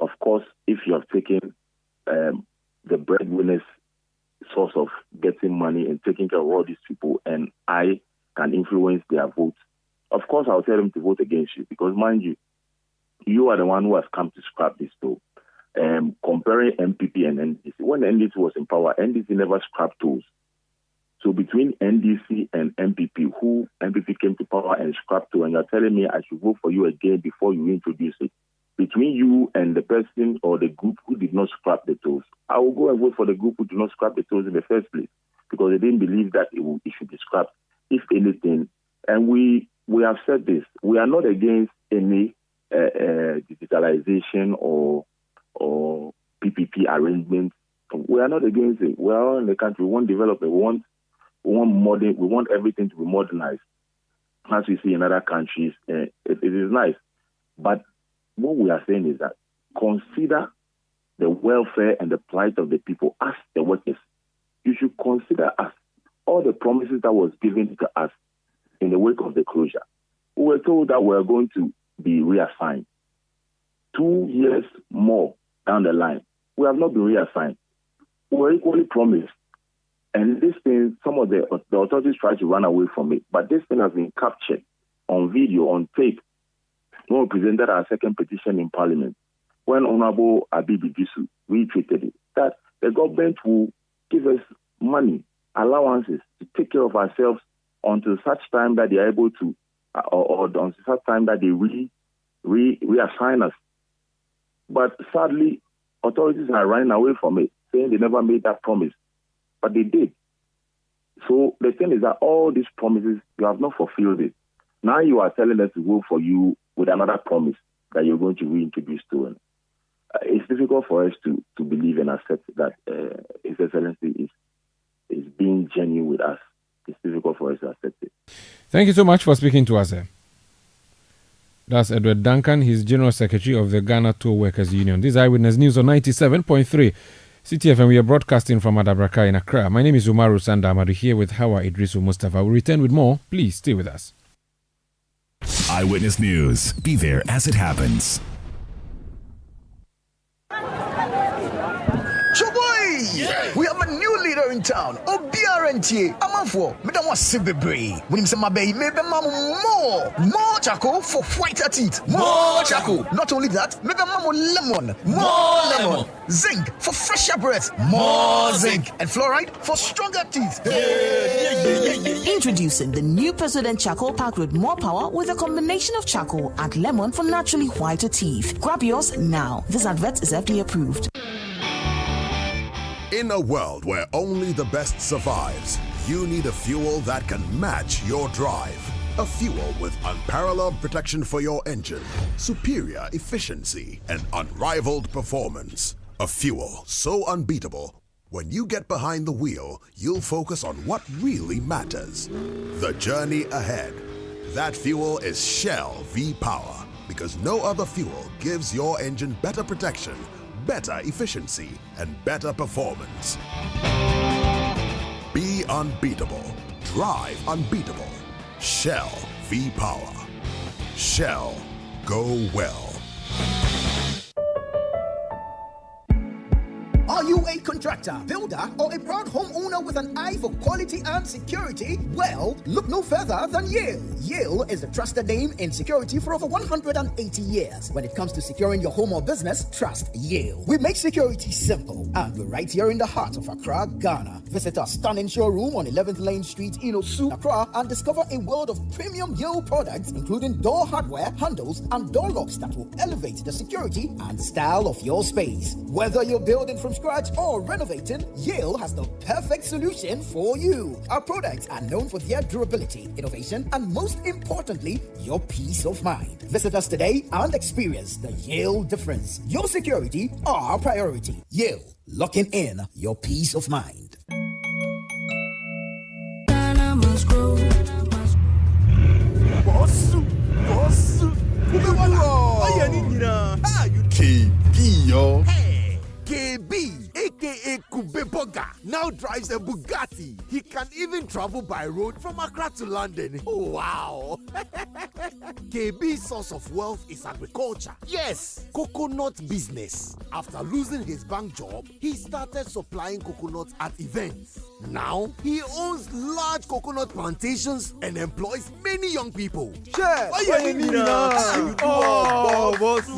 H: of course, if you have taken the breadwinner's source of getting money and taking care of all these people, and I can influence their votes, of course I'll tell them to vote against you, because mind you, you are the one who has come to scrap this toll. Comparing MPP and NDC, when NDC was in power, NDC never scrapped tolls. So between NDC and MPP, who MPP came to power and scrapped toll, and you're telling me I should vote for you again before you introduce it. Between you and the person or the group who did not scrap the tolls, I will go and vote for the group who did not scrap the tolls in the first place, because they didn't believe that it should be scrapped, if anything. And we have said this, we are not against any digitalization or PPP arrangements. We are not against it. We are in the country. We want development. We want everything to be modernized, as we see in other countries. It is nice, but what we are saying is that consider the welfare and the plight of the people as the workers. You should consider us, all the promises that was given to us in the wake of the closure. We were told that we are going to be reassigned 2 years more down the line. We have not been reassigned. We were equally promised. And this thing, some of the authorities try to run away from it, but this thing has been captured on video, on tape, when we presented our second petition in Parliament, when Honorable Abibi Gisu retweeted it, that the government will give us money, allowances to take care of ourselves until such time that they are able to, or until such time that they reassign us. But sadly, authorities are running away from it, saying they never made that promise. But they did. So the thing is that all these promises, you have not fulfilled it. Now you are telling us to vote for you with another promise that you're going to reintroduce to them. It's difficult for us to believe and accept that His Excellency is being genuine with us. It's difficult for us to accept it.
C: Thank you so much for speaking to us. That's Edward Duncan. He's General Secretary of the Ghana Toll Workers Union. This is Eyewitness News on 97.3 Citi FM. We are broadcasting from Adabraka in Accra. My name is Umaru Sanda Amadu, here with Hawa Idrisu Mustafa. We'll return with more. Please stay with us.
A: Eyewitness News. Be there as it happens.
I: Yeah. We have a new leader in town. OBRNT. Amanfo. Madam was Sibebre. When him say my baby, maybe more charcoal for whiter teeth. More charcoal. Not only that, maybe lemon. More lemon. Zinc for fresher breath. More zinc. And fluoride for stronger teeth.
J: Introducing the new President Charcoal Pack with more power with a combination of charcoal and lemon for naturally whiter teeth. Grab yours now. This advert is FDA approved.
K: In a world where only the best survives, you need a fuel that can match your drive. A fuel with unparalleled protection for your engine, superior efficiency, and unrivaled performance. A fuel so unbeatable, when you get behind the wheel, you'll focus on what really matters. The journey ahead. That fuel is Shell V-Power, because no other fuel gives your engine better protection, better efficiency, and better performance. Be unbeatable. Drive unbeatable. Shell V-Power. Shell. Go well.
I: a contractor, builder, or a proud homeowner with an eye for quality and security? Well, look no further than Yale. Yale is the trusted name in security for over 180 years. When it comes to securing your home or business, trust Yale. We make security simple, and we're right here in the heart of Accra, Ghana. Visit our stunning showroom on 11th Lane Street in Osu, Accra, and discover a world of premium Yale products, including door hardware, handles, and door locks that will elevate the security and style of your space. Whether you're building from scratch or renovating, Yale has the perfect solution for you. Our products are known for their durability, innovation, and most importantly, your peace of mind. Visit us today and experience the Yale difference. Your security, our priority. Yale, locking in your peace of mind.
L: KB, yo. Hey, KB, aka Kubeboga, now drives a Bugatti. He can even travel by road from Accra to London. Oh, wow. KB's source of wealth is agriculture. Yes, coconut business. After losing his bank job, he started supplying coconuts at events. Now, he owns large coconut plantations and employs many young people.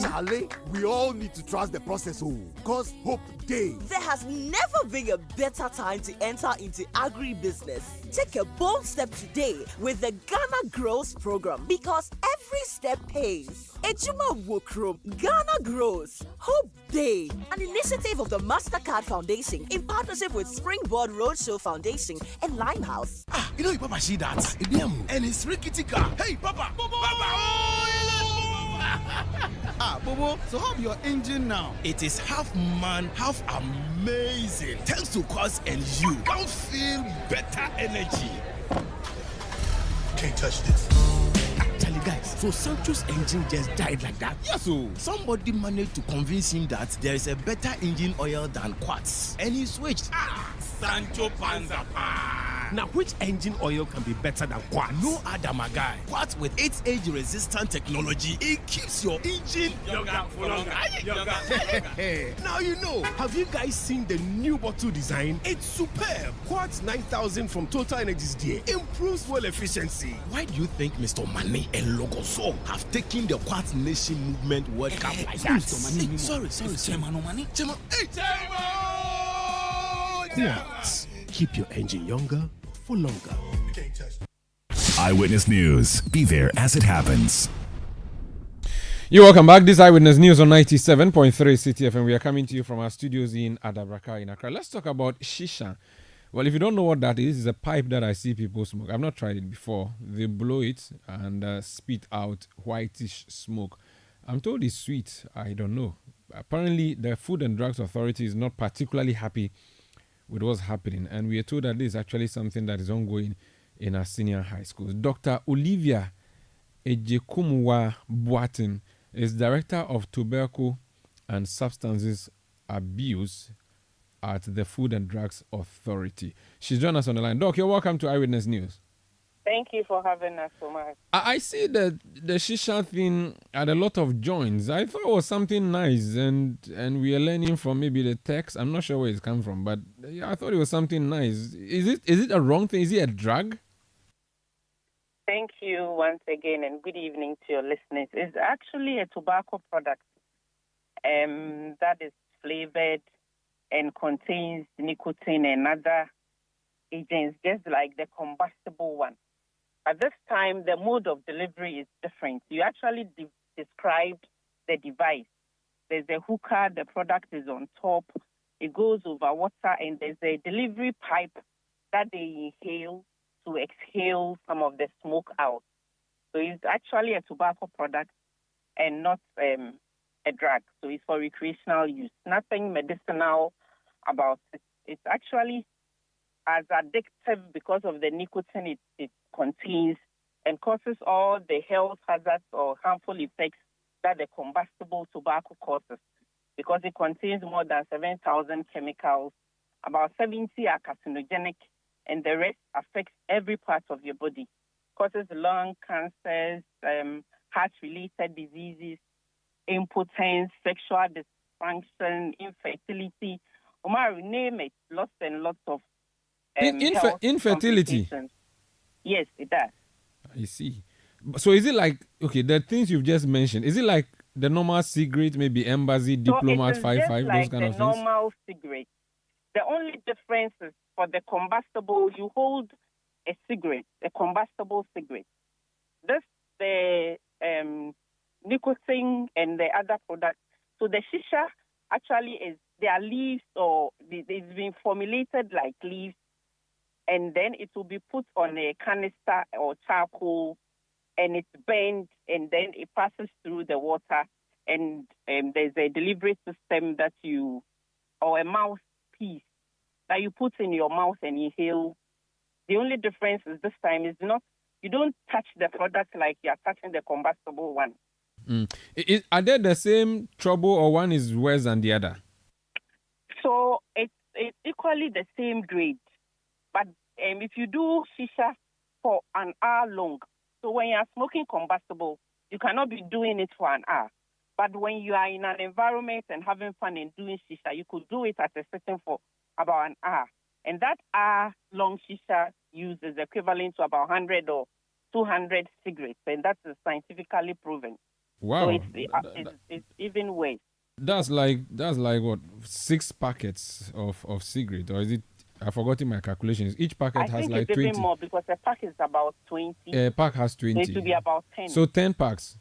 L: Charlie, we all need to trust the process, because hope day.
M: There has never been a better time to enter into agribusiness. Take a bold step today with the Ghana Grows program, because every step pays. Ejuma Wokrom, Ghana Grows, Hope Day, an initiative of the MasterCard Foundation in partnership with Springboard Roadshow Foundation and Limehouse.
N: You know, Papa see that? And it's rickety car. Hey, Papa! Bobo, so how your engine now? It is half man, half amazing. Thanks to Quartz and you can feel better energy. Can't touch this. Actually, guys, so Sancho's engine just died like that. Yes, so somebody managed to convince him that there is a better engine oil than Quartz, and he switched. Sancho Panza. Now, which engine oil can be better than Quartz? No other, my guy. Quartz with its age-resistant technology, it keeps your engine younger for longer. Now you know. Have you guys seen the new bottle design? It's superb. Quartz 9000 from Total Energies there improves fuel efficiency. Why do you think Mr. Mane and Logoso have taken the Quartz Nation movement World Cup like that? Sorry. Quartz. Keep your engine younger for longer.
A: Eyewitness News. Be there as it happens.
C: You're welcome back. This Eyewitness News on 97.3 Citi FM. We are coming to you from our studios in Adabraka in Accra. Let's talk about shisha. Well, if you don't know what that is, it's a pipe that I see people smoke. I've not tried it before. They blow it and spit out whitish smoke. I'm told it's sweet. I don't know. Apparently, the Food and Drugs Authority is not particularly happy with what's happening, and we are told that this is actually something that is ongoing in our senior high schools. Dr. Olivia Ejekumuwa Boatin is Director of Tobacco and Substances Abuse at the Food and Drugs Authority. She's joined us on the line. Doc, you're welcome to Eyewitness News.
O: Thank you for having us so much.
C: I see the shisha thing at a lot of joints. I thought it was something nice, and we are learning from maybe the text. I'm not sure where it's come from, but I thought it was something nice. Is it a wrong thing? Is it a drug?
O: Thank you once again, and good evening to your listeners. It's actually a tobacco product that is flavored and contains nicotine and other agents, just like the combustible one. At this time, the mode of delivery is different. You actually described the device. There's a hookah, the product is on top, it goes over water, and there's a delivery pipe that they inhale to exhale some of the smoke out. So it's actually a tobacco product and not a drug. So it's for recreational use. Nothing medicinal about it. It's actually as addictive because of the nicotine it contains and causes all the health hazards or harmful effects that the combustible tobacco causes, because it contains more than 7,000 chemicals. About 70 are carcinogenic, and the rest affects every part of your body. Causes lung cancers, heart-related diseases, impotence, sexual dysfunction, infertility, Omar, name it, lots and lots of health
C: infertility.
O: complications. Yes, it does.
C: I see. So is it like, okay, the things you've just mentioned, is it like the normal cigarette, maybe Embassy, Diplomat,
O: so
C: 55,
O: like
C: those kind of
O: the
C: things?
O: normal cigarette. The only difference is for the combustible, you hold a cigarette, a combustible cigarette. This, the nicotine and the other products. So the shisha actually is, their leaves, or it's been formulated like leaves, and then it will be put on a canister or charcoal, and it's burned, and then it passes through the water, and there's a delivery system that you, or a mouthpiece that you put in your mouth and inhale. The only difference is this time is not, you don't touch the product like you're touching the combustible one.
C: Are they the same trouble, or one is worse than the other?
O: So it's equally the same grade. But if you do shisha for an hour long, so when you're smoking combustible, you cannot be doing it for an hour. But when you are in an environment and having fun and doing shisha, you could do it at a sitting for about an hour. And that hour-long shisha use is equivalent to about 100 or 200 cigarettes, and that is scientifically proven.
C: Wow.
O: So it's even worse.
C: That's like what, 6 packets of cigarette, or is it? I've forgotten my calculations. Each packet has like 20.
O: I think it's even more, because a pack is about 20.
C: A pack has 20.
O: So it will be about 10.
C: So 10 packs.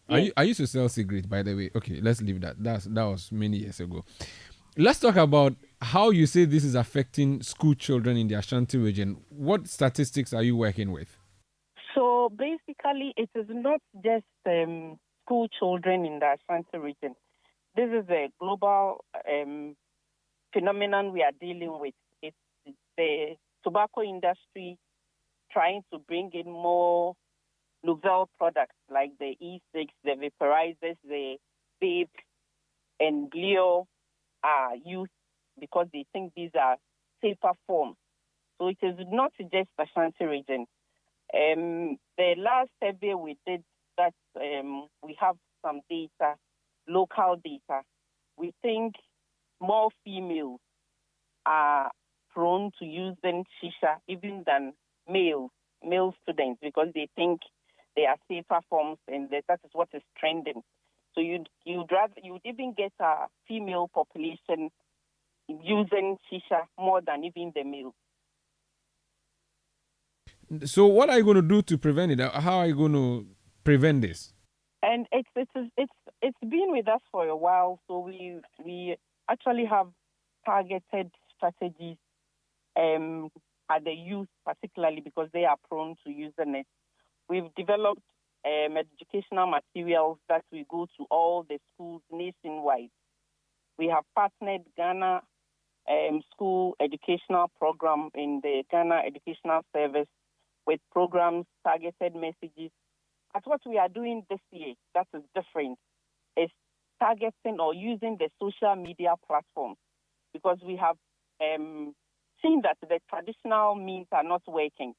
O: Yes.
C: I used to sell cigarettes, by the way. Okay, let's leave that. That was many years ago. Let's talk about how you say this is affecting school children in the Ashanti region. What statistics are you working with?
O: So basically, it is not just school children in the Ashanti region. This is a global phenomenon we are dealing with. It's the tobacco industry trying to bring in more novel products like the E6, the vaporizers, the vape, and Leo are used because they think these are safer forms. So it is not just the Ashanti region. The last survey we did, that we have some data, local data. We think more females are prone to using shisha even than male students, because they think they are safer forms, and that is what is trending. So you'd even get a female population using shisha more than even the male.
C: So what are you going to do to prevent it? How are you going to prevent this?
O: And it's been with us for a while. So we actually have targeted strategies at the youth, particularly because they are prone to using it. We've developed educational materials that we go to all the schools nationwide. We have partnered Ghana School Educational Program in the Ghana Educational Service with programs, targeted messages. But what we are doing this year that is different is targeting or using the social media platforms, because we have seen that the traditional means are not working.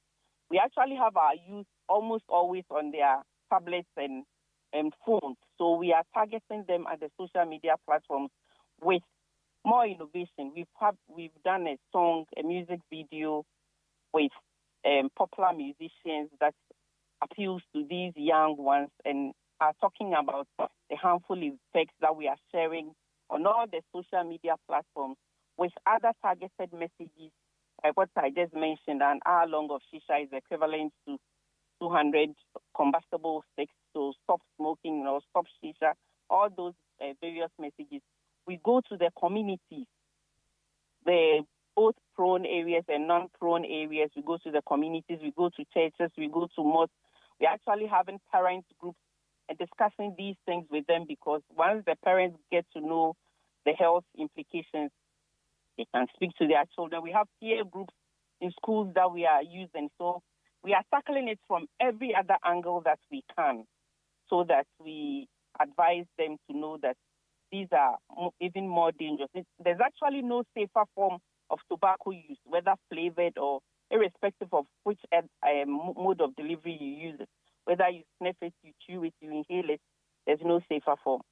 O: We actually have our youth almost always on their tablets and phones. So we are targeting them at the social media platforms with more innovation. We've done a song, a music video with popular musicians that appeals to these young ones and are talking about the harmful effects that we are sharing on all the social media platforms with other targeted messages. Like what I just mentioned, an hour long of shisha is equivalent to 200 combustible sticks. So stop smoking or stop shisha, all those various messages. We go to the communities, the both prone areas and non-prone areas. We go to the communities, we go to churches, we go to mosques. We're actually having parent groups and discussing these things with them, because once the parents get to know the health implications, they can speak to their children. We have peer groups in schools that we are using. So we are tackling it from every other angle that we can, so that we advise them to know that these are even more dangerous. There's actually no safer form of tobacco use, whether flavored or irrespective of which mode of delivery you use it. Whether you sniff it, you chew it, you inhale it, there's no safer form.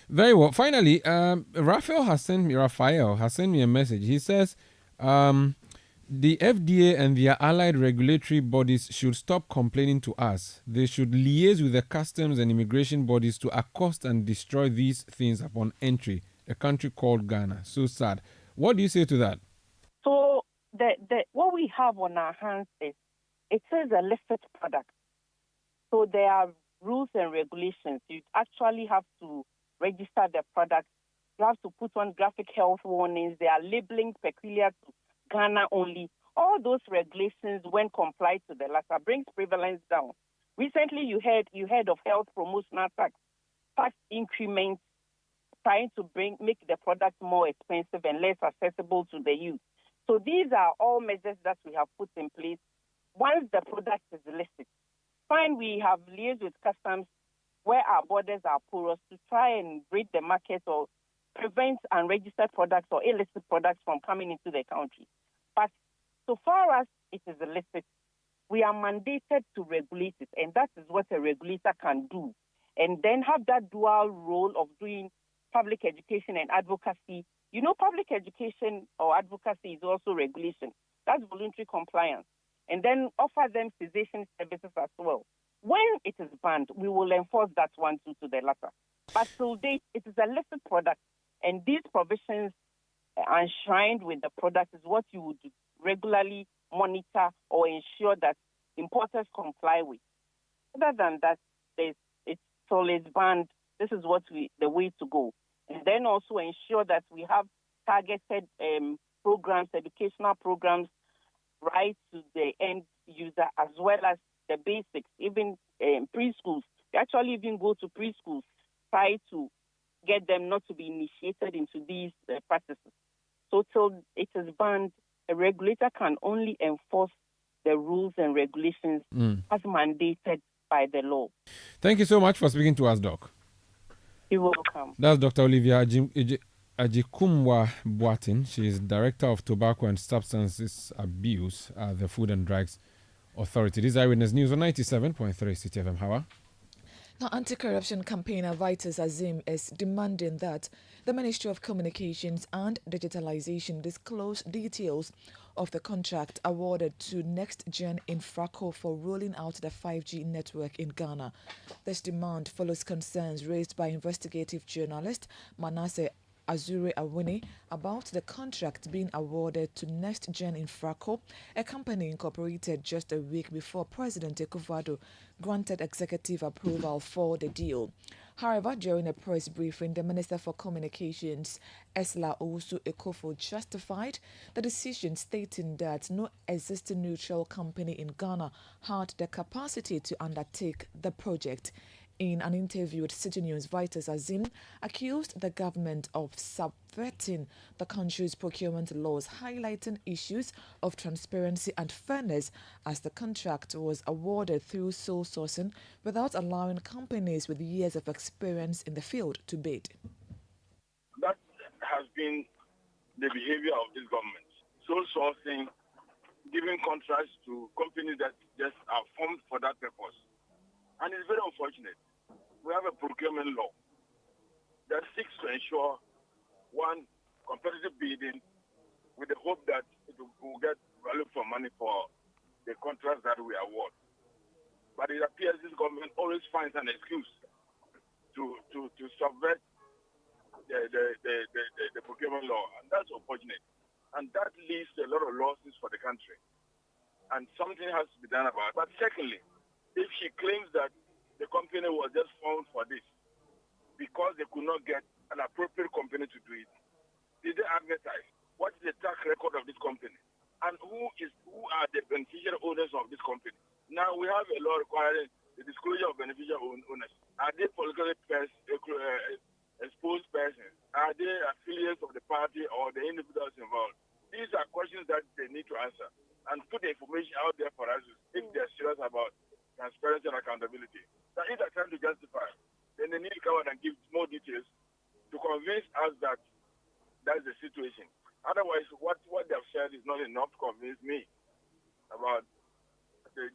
C: Very well. Finally, Raphael has sent me a message. He says the FDA and their allied regulatory bodies should stop complaining to us. They should liaise with the customs and immigration bodies to accost and destroy these things upon entry. A country called Ghana. So sad. What do you say to that?
O: So what we have on our hands is, it says a illicit product. So there are rules and regulations. You actually have to register the product. You have to put on graphic health warnings. There are labeling peculiar to Ghana only. All those regulations, when complied to the latter, brings prevalence down. Recently, you heard of health promotional tax increments, trying to make the product more expensive and less accessible to the youth. So these are all measures that we have put in place. Once the product is illicit, fine, we have liaised with customs where our borders are porous to try and breed the market or prevent unregistered products or illicit products from coming into the country. But so far as it is illicit, we are mandated to regulate it, and that is what a regulator can do. And then have that dual role of doing public education and advocacy. You know, public education or advocacy is also regulation. That's voluntary compliance. And then offer them cessation services as well. When it is banned, we will enforce that one too to the latter. But till date, it is a illicit product. And these provisions enshrined with the product is what you would regularly monitor or ensure that importers comply with. Other than that, it's always banned. This is the way to go. And then also ensure that we have targeted programs, educational programs, right to the end user, as well as the basics, even preschools. We actually even go to preschools, try to get them not to be initiated into these practices. So till it is banned, a regulator can only enforce the rules and regulations as mandated by the law.
C: Thank you so much for speaking to us, Doc.
O: You're welcome.
C: That's Dr. Olivia Ajikumwa Boatin. She is Director of Tobacco and Substances Abuse at the Food and Drugs Authority. This is Eyewitness News on 97.3 Citi FM. How?
D: Now, anti-corruption campaigner Vitus Azim is demanding that the Ministry of Communications and Digitalization disclose details of the contract awarded to NextGen Infraco for rolling out the 5G network in Ghana. This demand follows concerns raised by investigative journalist Manasseh Azure Awini about the contract being awarded to NextGen Infraco, a company incorporated just a week before President Akufo-Addo granted executive approval for the deal. However, during a press briefing, the Minister for Communications, Esla Owusu Ekofo, justified the decision, stating that no existing neutral company in Ghana had the capacity to undertake the project. In an interview with Citi News, Vitus Azim accused the government of subverting the country's procurement laws, highlighting issues of transparency and fairness as the contract was awarded through sole sourcing without allowing companies with years of experience in the field to bid.
P: That has been the behavior of this government. Sole sourcing, giving contracts to companies that just are formed for that purpose. And it's very unfortunate. We have a procurement law that seeks to ensure, one, competitive bidding with the hope that it will get value for money for the contracts that we award. But it appears this government always finds an excuse to subvert the procurement law, and that's unfortunate. And that leads to a lot of losses for the country. And something has to be done about it. But secondly, if she claims that the company was just formed for this because they could not get an appropriate company to do it, did they advertise? What is the track record of this company? And who are the beneficial owners of this company? Now we have a law requiring the disclosure of beneficial owners. Are they politically exposed persons? Are they affiliates of the party or the individuals involved? These are questions that they need to answer and put the information out there for us if they're serious about transparency and accountability. Now, if they're trying to justify, then they need to come out and give more details to convince us that that's the situation. Otherwise, what they have said is not enough to convince me about the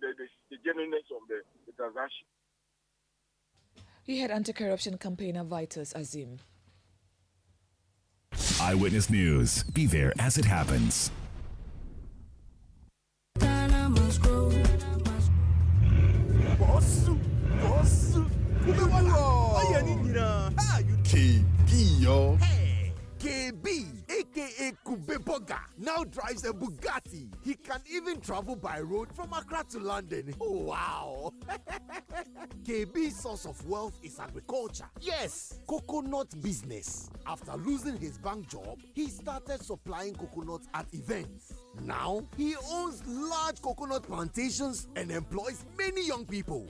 P: genuineness of the transaction.
D: He had anti-corruption campaigner Vitus Azim.
A: Eyewitness News. Be there as it happens.
L: KB, yo. Hey, KB, aka Kubeboga, now drives a Bugatti. He can even travel by road from Accra to London. Oh, wow. KB's source of wealth is agriculture. Yes, coconut business. After losing his bank job, he started supplying coconuts at events. Now, he owns large coconut plantations and employs many young people.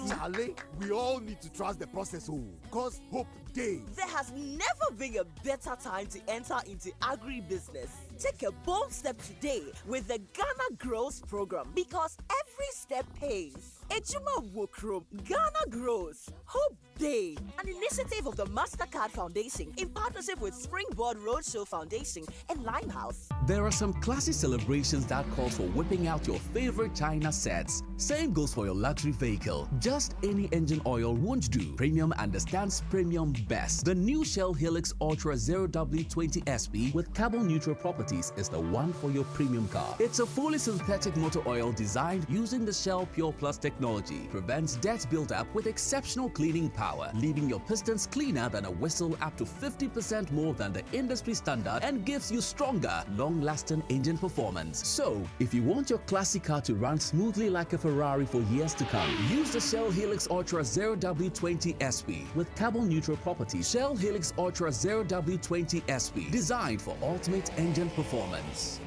L: Charlie, we all need to trust the process, because hope days.
M: There has never been a better time to enter into agribusiness. Take a bold step today with the Ghana Grows program, because every step pays. Ejuma Wokrom, Ghana Grows, Hope Day, an initiative of the MasterCard Foundation in partnership with Springboard Roadshow Foundation and Limehouse.
Q: There are some classy celebrations that call for whipping out your favorite China sets. Same goes for your luxury vehicle. Just any engine oil won't do. Premium understands premium best. The new Shell Helix Ultra 0W20 SP with carbon neutral properties is the one for your premium car. It's a fully synthetic motor oil designed using the Shell Pure Plus technology. Prevents dirt buildup with exceptional cleaning power, leaving your pistons cleaner than a whistle, up to 50% more than the industry standard, and gives you stronger, long-lasting engine performance. So, if you want your classic car to run smoothly like a Ferrari for years to come, use the Shell Helix Ultra 0W20 SP with carbon neutral properties. Shell Helix Ultra 0W20 SP, designed for ultimate engine performance.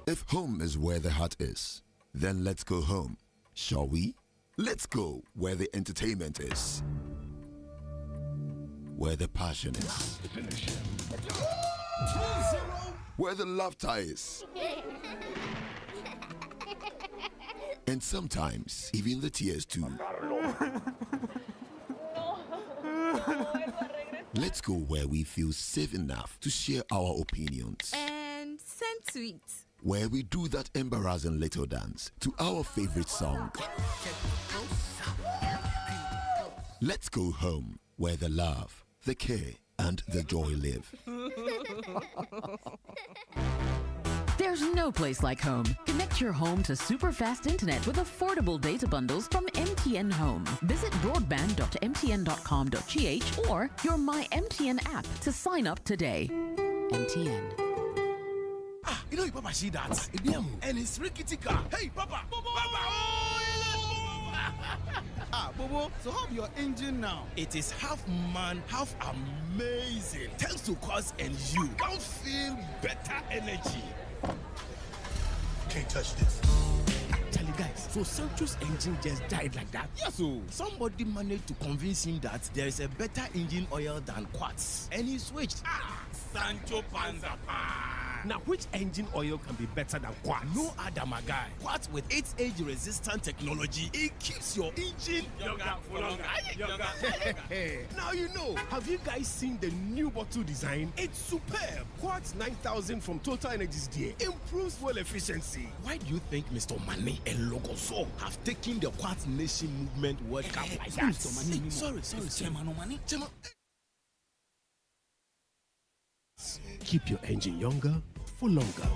R: If home is where the heart is, then let's go home. Shall we? Let's go where the entertainment is, where the passion is, where the laughter is, and sometimes even the tears too. Let's go where we feel safe enough to share our opinions
S: and send tweets,
R: where we do that embarrassing little dance to our favorite song. Let's go home where the love, the care, and the joy live.
T: There's no place like home. Connect your home to super fast internet with affordable data bundles from MTN Home. Visit broadband.mtn.com.gh or your My MTN app to sign up today. MTN.
N: You know, Papa, see that? And it's rickety car. Hey, Papa! Bobo, so how's your engine now? It is half man, half amazing. Thanks to Cause and you can feel better energy. Can't touch this. Charlie, guys, so Sancho's engine just died like that? Yes, so somebody managed to convince him that there is a better engine oil than Quartz, and he switched. Sancho Panza. Now, which engine oil can be better than Quartz? No other, my guy. Quartz with its age-resistant technology, it keeps your engine younger for longer. Now you know. Have you guys seen the new bottle design? It's superb. Quartz 9000 from Total Energies there improves fuel efficiency. Why do you think Mr. Mane and Logoso have taken the Quartz Nation movement World Cup like that? Sorry. Chairman. Keep your engine younger for longer.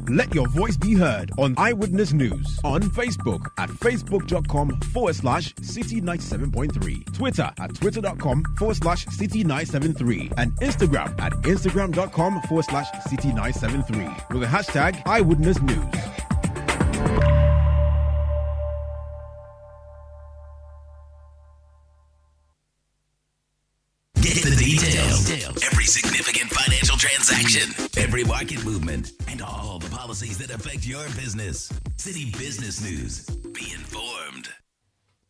U: Let your voice be heard on Eyewitness News on Facebook at facebook.com/City97.3, Twitter at twitter.com/City973, and Instagram at instagram.com/City973 with the hashtag Eyewitness News.
A: Get the details. Every significant financial transaction, every market movement, and all the policies that affect your business. City Business News. Be informed.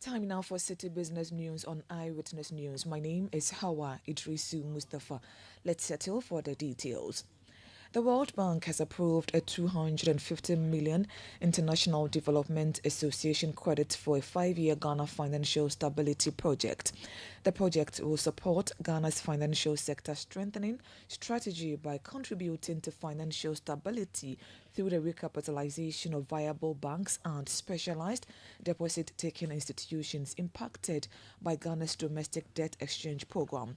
D: Time now for City Business News on Eyewitness News. My name is Hawa Idrisu Mustafa. Let's settle for the details. The World Bank has approved a 250 million International Development Association credit for a 5-year Ghana financial stability project. The project will support Ghana's financial sector strengthening strategy by contributing to financial stability through the recapitalization of viable banks and specialized deposit-taking institutions impacted by Ghana's domestic debt exchange program.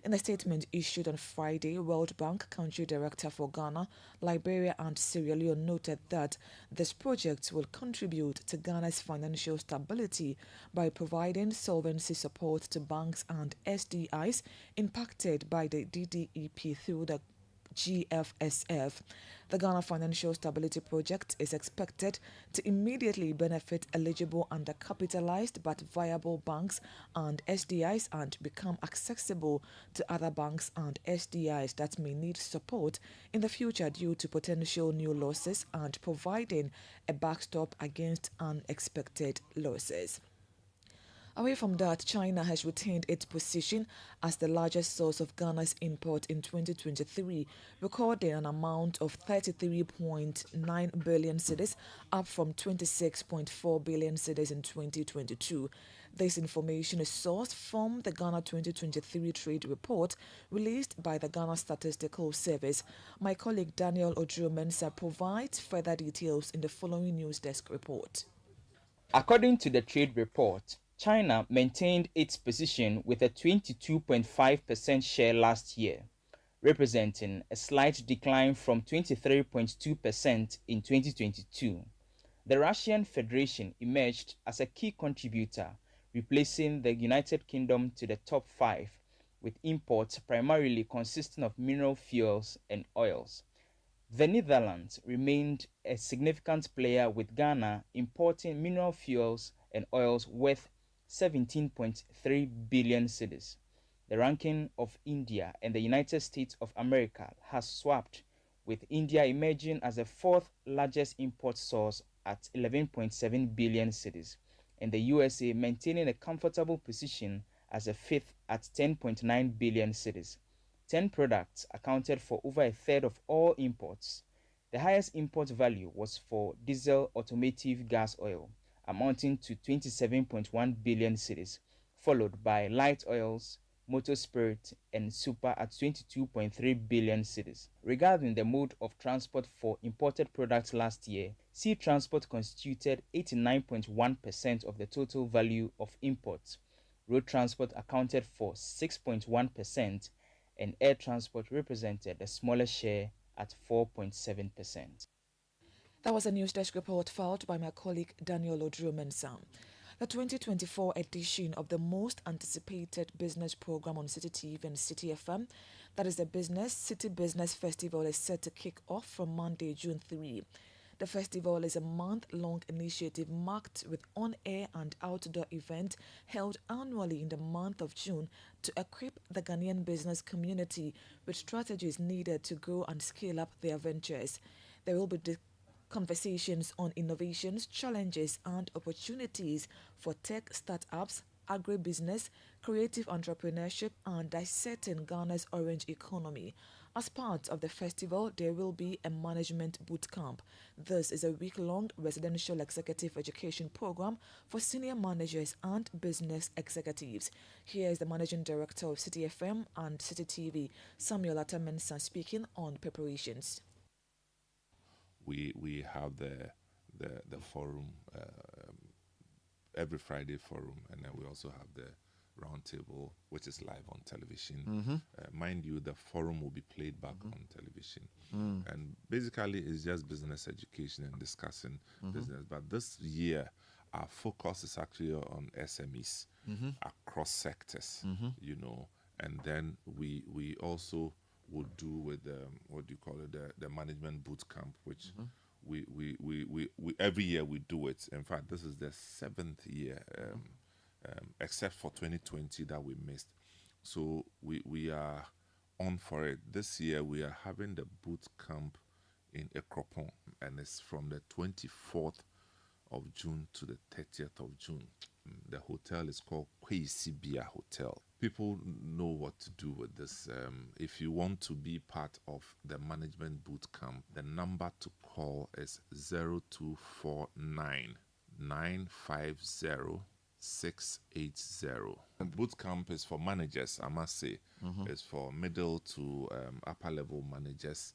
D: In a statement issued on Friday, World Bank Country Director for Ghana, Liberia and Sierra Leone noted that this project will contribute to Ghana's financial stability by providing solvency support to banks and SDIs impacted by the DDEP through the GFSF. The Ghana Financial Stability Project is expected to immediately benefit eligible undercapitalized but viable banks and SDIs and become accessible to other banks and SDIs that may need support in the future due to potential new losses and providing a backstop against unexpected losses. Away from that, China has retained its position as the largest source of Ghana's import in 2023, recording an amount of 33.9 billion cedis, up from 26.4 billion cedis in 2022. This information is sourced from the Ghana 2023 Trade Report released by the Ghana Statistical Service. My colleague Daniel Oduro-Mensah provides further details in the following news desk report.
B: According to the trade report, China maintained its position with a 22.5% share last year, representing a slight decline from 23.2% in 2022. The Russian Federation emerged as a key contributor, replacing the United Kingdom to the top 5, with imports primarily consisting of mineral fuels and oils. The Netherlands remained a significant player, with Ghana importing mineral fuels and oils worth 17.3 billion cedis. The ranking of India and the United States of America has swapped, with India emerging as the 4th largest import source at 11.7 billion cedis, and the USA maintaining a comfortable position as the 5th at 10.9 billion cedis. 10 products accounted for over a third of all imports. The highest import value was for diesel automotive gas oil, amounting to 27.1 billion cedis, followed by light oils, motor spirit, and super at 22.3 billion cedis. Regarding the mode of transport for imported products last year, sea transport constituted 89.1% of the total value of imports. Road transport accounted for 6.1%, and air transport represented the smallest share at 4.7%.
D: That was a news desk report filed by my colleague Daniel Oduro-Mensah. The 2024 edition of the most anticipated business program on Citi TV and Citi FM, that is the Citi Business Festival, is set to kick off from Monday, June 3. The festival is a month-long initiative marked with on-air and outdoor events held annually in the month of June to equip the Ghanaian business community with strategies needed to grow and scale up their ventures. There will be conversations on innovations, challenges, and opportunities for tech startups, agribusiness, creative entrepreneurship, and dissecting Ghana's orange economy. As part of the festival, there will be a management boot camp. This is a week-long residential executive education program for senior managers and business executives. Here is the managing director of Citi FM and Citi TV, Samuel Atamensa, speaking on preparations.
V: We have the forum, every Friday forum, and then we also have the roundtable, which is live on television. Mind you, the forum will be played back on television. And basically, it's just business education and discussing business. But this year, our focus is actually on SMEs across sectors, you know. And then we also would do with the management boot camp, which we every year we do it. In fact, this is the 7th year, except for 2020 that we missed. So we are on for it. This year we are having the boot camp in Ekropon, and it's from the 24th of June to the 30th of June. The hotel is called Kwesibia Hotel. People know what to do with this. If you want to be part of the management boot camp, the number to call is 0249 950 680. Boot camp is for managers, I must say. It's for middle to upper level managers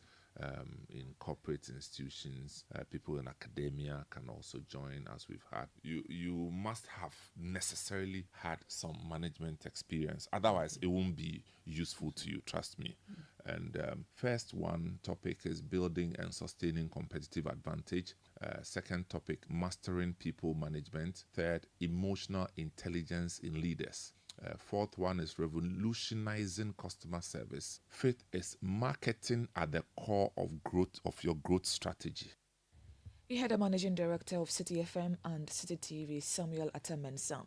V: in corporate institutions. People in academia can also join, as we've had. You must have necessarily had some management experience. Otherwise, it won't be useful to you, trust me. And first one topic is building and sustaining competitive advantage. Second topic, mastering people management. Third, emotional intelligence in leaders. Fourth one is revolutionizing customer service. Fifth is marketing at the core of growth of your growth strategy.
D: He had a managing director of Citi FM and Citi TV, Samuel Atamensan.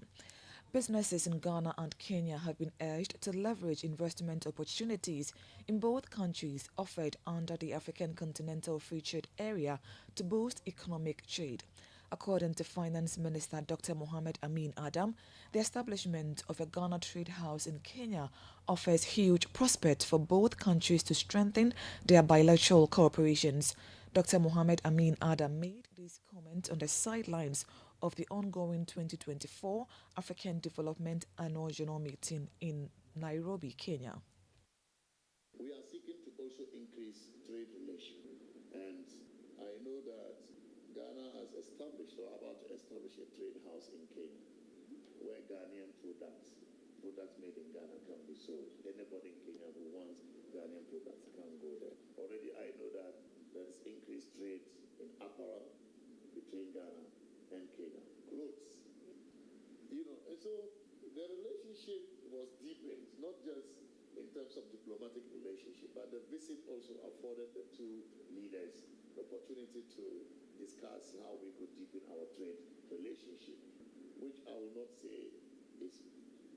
D: Businesses in Ghana and Kenya have been urged to leverage investment opportunities in both countries offered under the African Continental Free Trade Area to boost economic trade. According to Finance Minister Dr. Mohamed Amin Adam, the establishment of a Ghana Trade House in Kenya offers huge prospects for both countries to strengthen their bilateral cooperations. Dr. Mohamed Amin Adam made this comment on the sidelines of the ongoing 2024 African Development Annual General Meeting in Nairobi, Kenya.
E: We are seeking to also increase trade relations, and I know that Ghana has established or about to establish a trade house in Kenya where Ghanaian products made in Ghana can be sold. Anybody in Kenya who wants Ghanaian products can go there. Already I know that there is increased trade in apparel between Ghana and Kenya. Clothes. And so the relationship was deepened, not just in terms of diplomatic relationship, but the visit also afforded the two leaders the opportunity to discuss how we could deepen our trade relationship, which I will not say is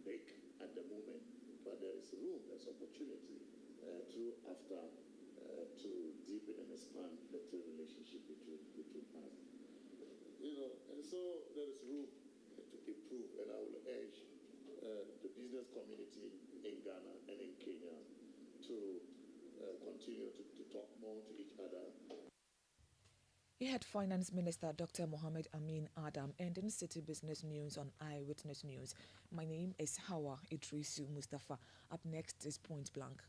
E: big at the moment, but there is room, there's opportunity to deepen and expand the trade relationship between us. And so there is room to improve, and I will urge the business community in Ghana and in Kenya to continue to talk more to each other.
D: He had Finance Minister Dr. Mohamed Amin Adam ending City Business News on Eyewitness News. My name is Hawa Idrisu Mustafa. Up next is Point Blank.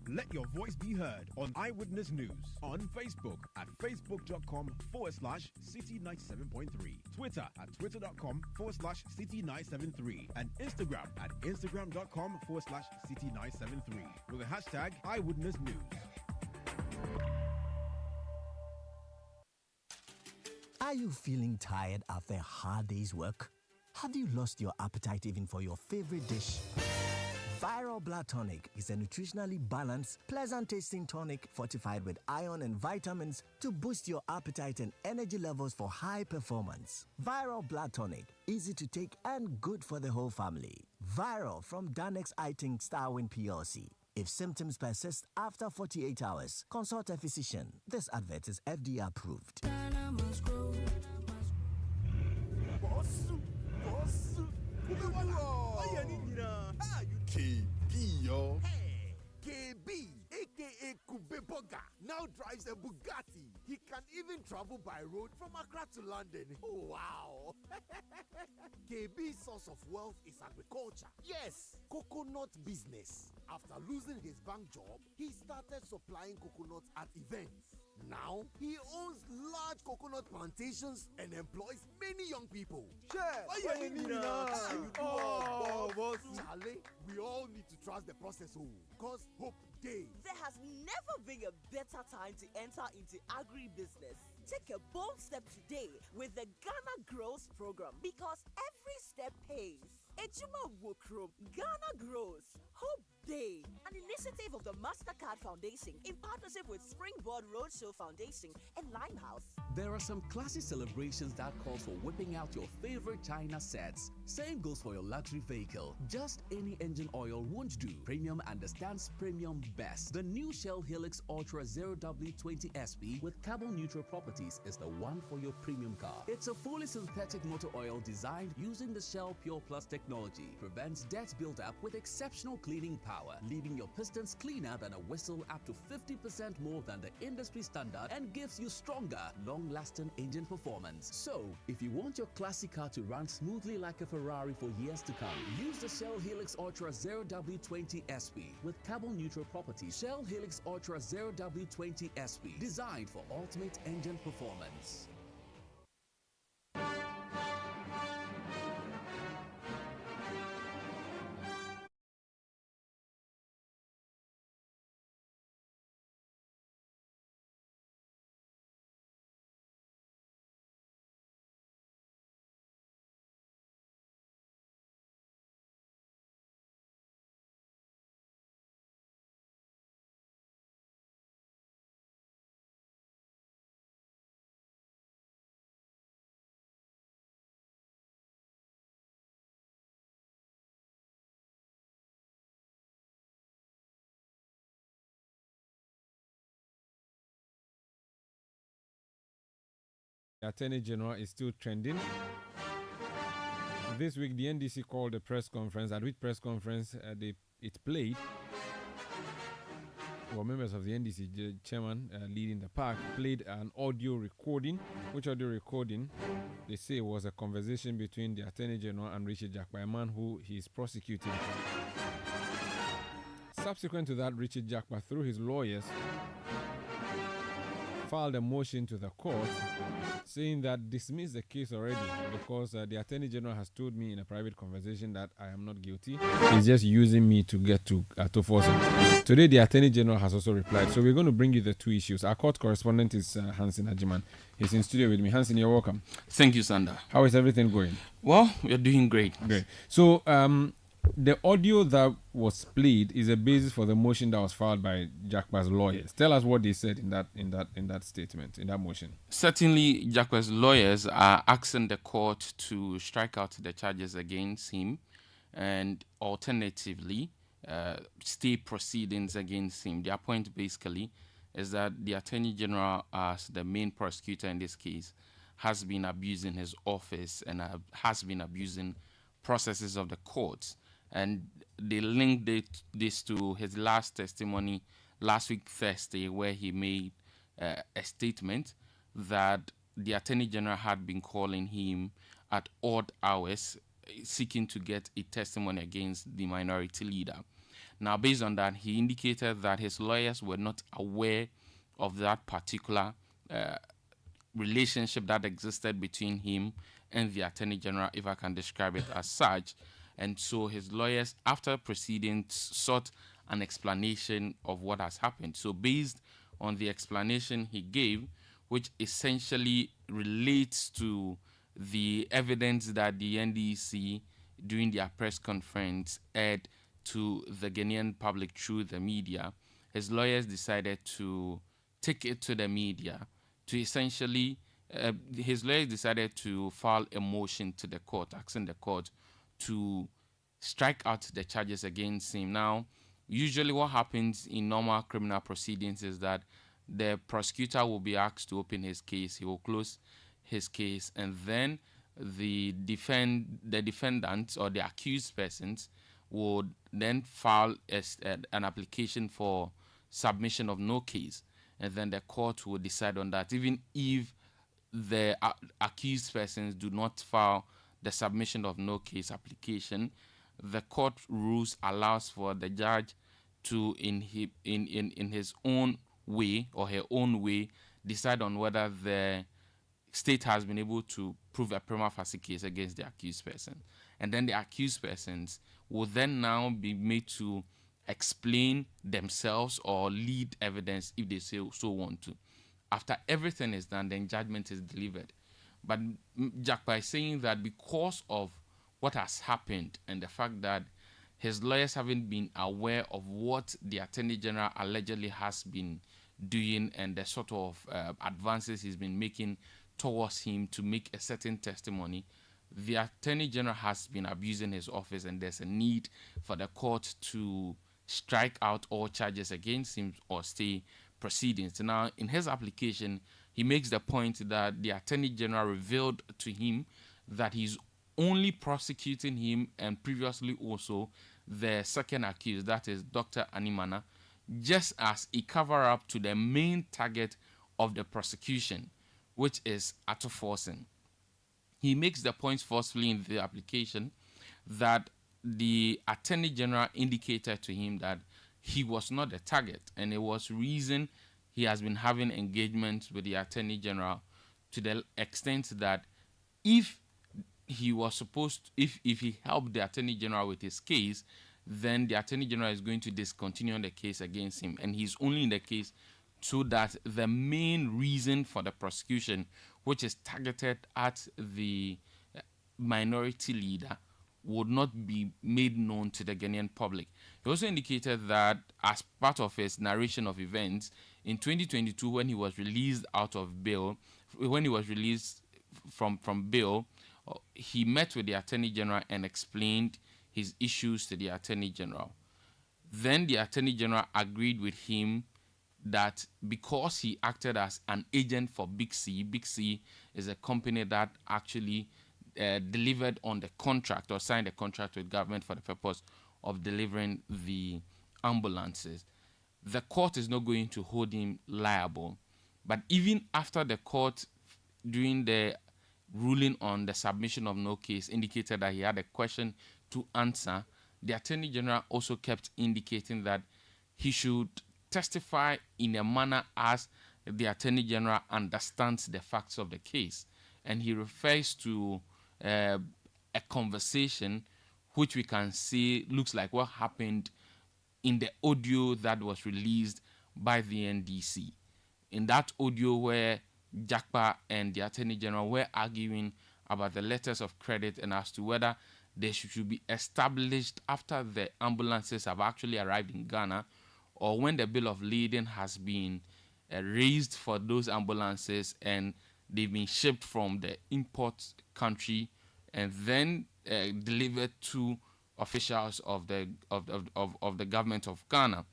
U: Let your voice be heard on Eyewitness News on Facebook at facebook.com/City97.3, Twitter at twitter.com/City973, and Instagram at instagram.com/City973 with the hashtag Eyewitness News.
F: Are you feeling tired after a hard day's work? Have you lost your appetite even for your favorite dish? Viral Blood Tonic is a nutritionally balanced, pleasant-tasting tonic fortified with iron and vitamins to boost your appetite and energy levels for high performance. Viral Blood Tonic, easy to take and good for the whole family. Viral from Danex Iting Starwin PLC. If symptoms persist after 48 hours, consult a physician. This advert is FDA approved.
L: KB, yo. Hey, KB, aka Kubeboga, now drives a Bugatti. He can even travel by road from Accra to London. Oh, wow. KB's source of wealth is agriculture. Yes, coconut business. After losing his bank job, he started supplying coconuts at events. Now, he owns large coconut plantations and employs many young people. Charlie, we all need to trust the process, because hope days.
M: There has never been a better time to enter into agribusiness. Take a bold step today with the Ghana Grows program, because every step pays. Ejuma Wokro, Ghana Grows, Hope Day, an initiative of the MasterCard Foundation in partnership with Springboard Roadshow Foundation and Limehouse.
Q: There are some classy celebrations that call for whipping out your favorite China sets. Same goes for your luxury vehicle. Just any engine oil won't do. Premium understands premium best. The new Shell Helix Ultra 0W20 SP with carbon neutral properties is the one for your premium car. It's a fully synthetic motor oil designed using the Shell Pure Plus technology. Prevents dirt buildup with exceptional cleaning power, leaving your pistons cleaner than a whistle up to 50% more than the industry standard, and gives you stronger, long-lasting engine performance. So, if you want your classic car to run smoothly like a Ferrari for years to come, use the Shell Helix Ultra 0W20 SP with carbon neutral properties. Shell Helix Ultra 0W20 SP, designed for ultimate engine performance.
C: The Attorney General is still trending. This week, the NDC called a press conference, at which press conference it played. Well, members of the NDC, the chairman leading the park, played an audio recording, which audio recording they say was a conversation between the Attorney General and Richard Jakpa, a man who he is prosecuting. Subsequent to that, Richard Jakpa, through his lawyers, filed a motion to the court saying that dismiss the case already because the Attorney General has told me in a private conversation that I am not guilty. He's just using me to get to force him. Today, the Attorney General has also replied. So we're going to bring you the two issues. Our court correspondent is Hansen Ajiman. He's in studio with me. Hansen, you're welcome.
G: Thank you, Sander.
C: How is everything going?
G: Well, we're doing great.
C: Great. So, the audio that was played is a basis for the motion that was filed by Jakpa's lawyers. Tell us what they said in that statement, in that motion.
G: Certainly, Jakpa's lawyers are asking the court to strike out the charges against him and alternatively stay proceedings against him. Their point basically is that the Attorney General, as the main prosecutor in this case, has been abusing his office and has been abusing processes of the courts. And they linked this to his last testimony last week, Thursday, where he made a statement that the Attorney General had been calling him at odd hours, seeking to get a testimony against the minority leader. Now, based on that, he indicated that his lawyers were not aware of that particular relationship that existed between him and the Attorney General, if I can describe it as such. And so his lawyers, after proceedings, sought an explanation of what has happened. So based on the explanation he gave, which essentially relates to the evidence that the NDC, during their press conference, aired to the Ghanaian public through the media, his lawyers decided to take it to the media to essentially, his lawyers decided to file a motion to the court, asking the court to strike out the charges against him. Now, usually what happens in normal criminal proceedings is that the prosecutor will be asked to open his case, he will close his case, and then the defendants or the accused persons would then file an application for submission of no case, and then the court will decide on that. Even if the accused persons do not file the submission of no case application, the court rules allows for the judge to, in his own way or her own way, decide on whether the state has been able to prove a prima facie case against the accused person. And then the accused persons will then now be made to explain themselves or lead evidence if they so want to. After everything is done, then judgment is delivered. But Jakpa is saying that because of what has happened and the fact that his lawyers haven't been aware of what the Attorney General allegedly has been doing and the sort of advances he's been making towards him to make a certain testimony, the Attorney General has been abusing his office, and there's a need for the court to strike out all charges against him or stay proceedings. Now, in his application, he makes the point that the Attorney General revealed to him that he's only prosecuting him and previously also the second accused, that is Dr. Animana, just as a cover-up to the main target of the prosecution, which is Ato Forcing. He makes the point forcefully in the application that the Attorney General indicated to him that he was not the target, and it was reason he has been having engagements with the Attorney General to the extent that if he was supposed to, if he helped the Attorney General with his case, then the Attorney General is going to discontinue the case against him, and he's only in the case so that the main reason for the prosecution, which is targeted at the minority leader, would not be made known to the Ghanaian public. He also indicated that as part of his narration of events, in 2022, when he was released out of bail, when he was released from bail, he met with the Attorney General and explained his issues to the Attorney General. Then the Attorney General agreed with him that because he acted as an agent for Big C is a company that actually delivered on the contract or signed a contract with government for the purpose of delivering the ambulances, the court is not going to hold him liable. But even after the court, during the ruling on the submission of no case, indicated that he had a question to answer, the Attorney General also kept indicating that he should testify in a manner as the Attorney General understands the facts of the case. And he refers to a conversation which we can see looks like what happened in the audio that was released by the NDC. In that audio where Jakpa and the Attorney General were arguing about the letters of credit and as to whether they should be established after the ambulances have actually arrived in Ghana, or when the bill of lading has been raised for those ambulances and they've been shipped from the import country and then delivered to officials of the government of Ghana.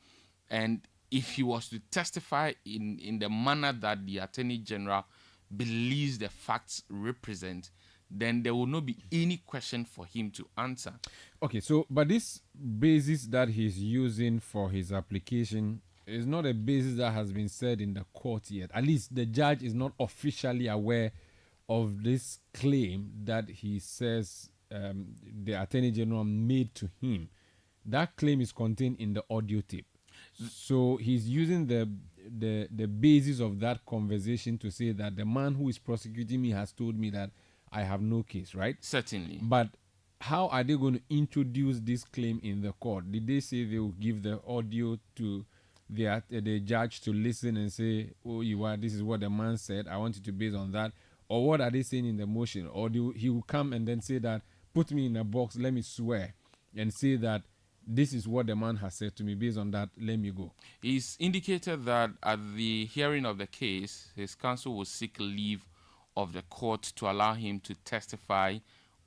G: And if he was to testify in the manner that the Attorney General believes the facts represent, then there will not be any question for him to answer.
C: Okay, so, but this basis that he's using for his application is not a basis that has been said in the court yet. At least the judge is not officially aware of this claim that he says the Attorney General made to him. That claim is contained in the audio tape. So he's using the basis of that conversation to say that the man who is prosecuting me has told me that I have no case, right?
G: Certainly.
C: But how are they going to introduce this claim in the court? Did they say they will give the audio to the judge to listen and say, oh, this is what the man said, I want you to base on that? Or what are they saying in the motion? Or he will come and then say that, put me in a box, let me swear, and say that this is what the man has said to me, based on that, let me go.
G: He's indicated that at the hearing of the case, his counsel will seek leave of the court to allow him to testify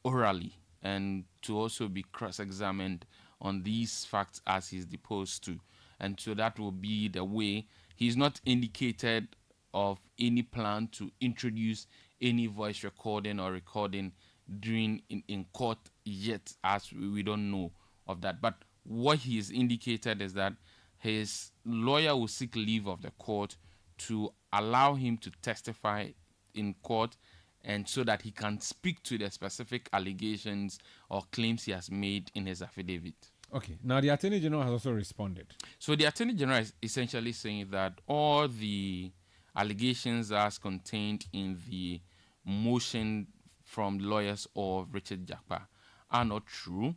G: orally and to also be cross-examined on these facts as he's deposed to. And so that will be the way. He's not indicated of any plan to introduce any voice recording or recording during in court yet, as we don't know of that. But what he has indicated is that his lawyer will seek leave of the court to allow him to testify in court, and so that he can speak to the specific allegations or claims he has made in his affidavit.
C: Okay. Now, the Attorney General has also responded.
G: So the Attorney General is essentially saying that all the allegations as contained in the motion from lawyers of Richard Jakpa are not true.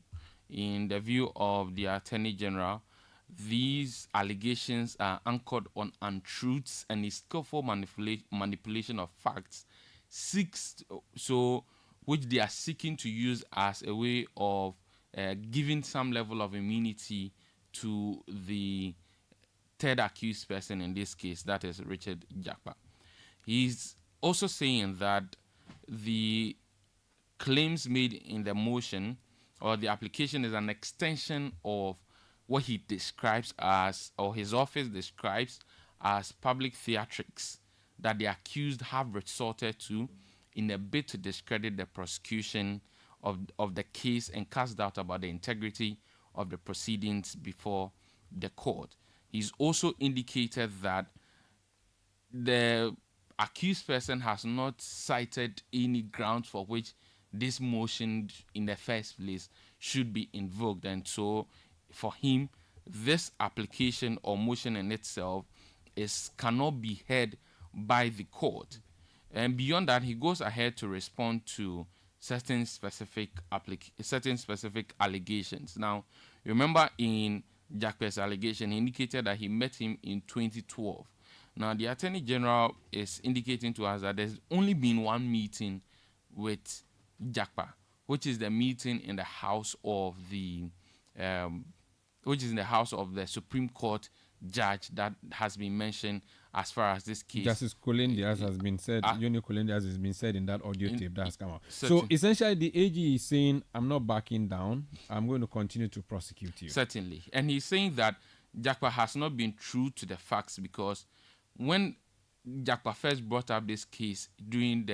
G: In the view of the Attorney General, these allegations are anchored on untruths and a skillful manipulation of facts, which they are seeking to use as a way of giving some level of immunity to the third accused person in this case, that is Richard Jakpa. He's also saying that the claims made in the motion or the application is an extension of what he describes as, or his office describes as, public theatrics that the accused have resorted to in a bid to discredit the prosecution of the case and cast doubt about the integrity of the proceedings before the court. He's also indicated that the accused person has not cited any grounds for which this motion in the first place should be invoked, and so for him this application or motion in itself cannot be heard by the court. And beyond that, he goes ahead to respond to certain specific allegations. Now, remember in Jakpa's allegation, he indicated that he met him in 2012. Now, the Attorney General is indicating to us that there's only been one meeting with Jakpa, which is the meeting in the house of the Supreme Court judge that has been mentioned as far as this case.
C: Justice Kolendias has been said, Yoni Kolendias has been said in that audio tape that has come out.
G: Certain.
C: So essentially the AG is saying, I'm not backing down, I'm going to continue to prosecute you.
G: Certainly. And he's saying that Jakpa has not been true to the facts, because when Jakpa first brought up this case during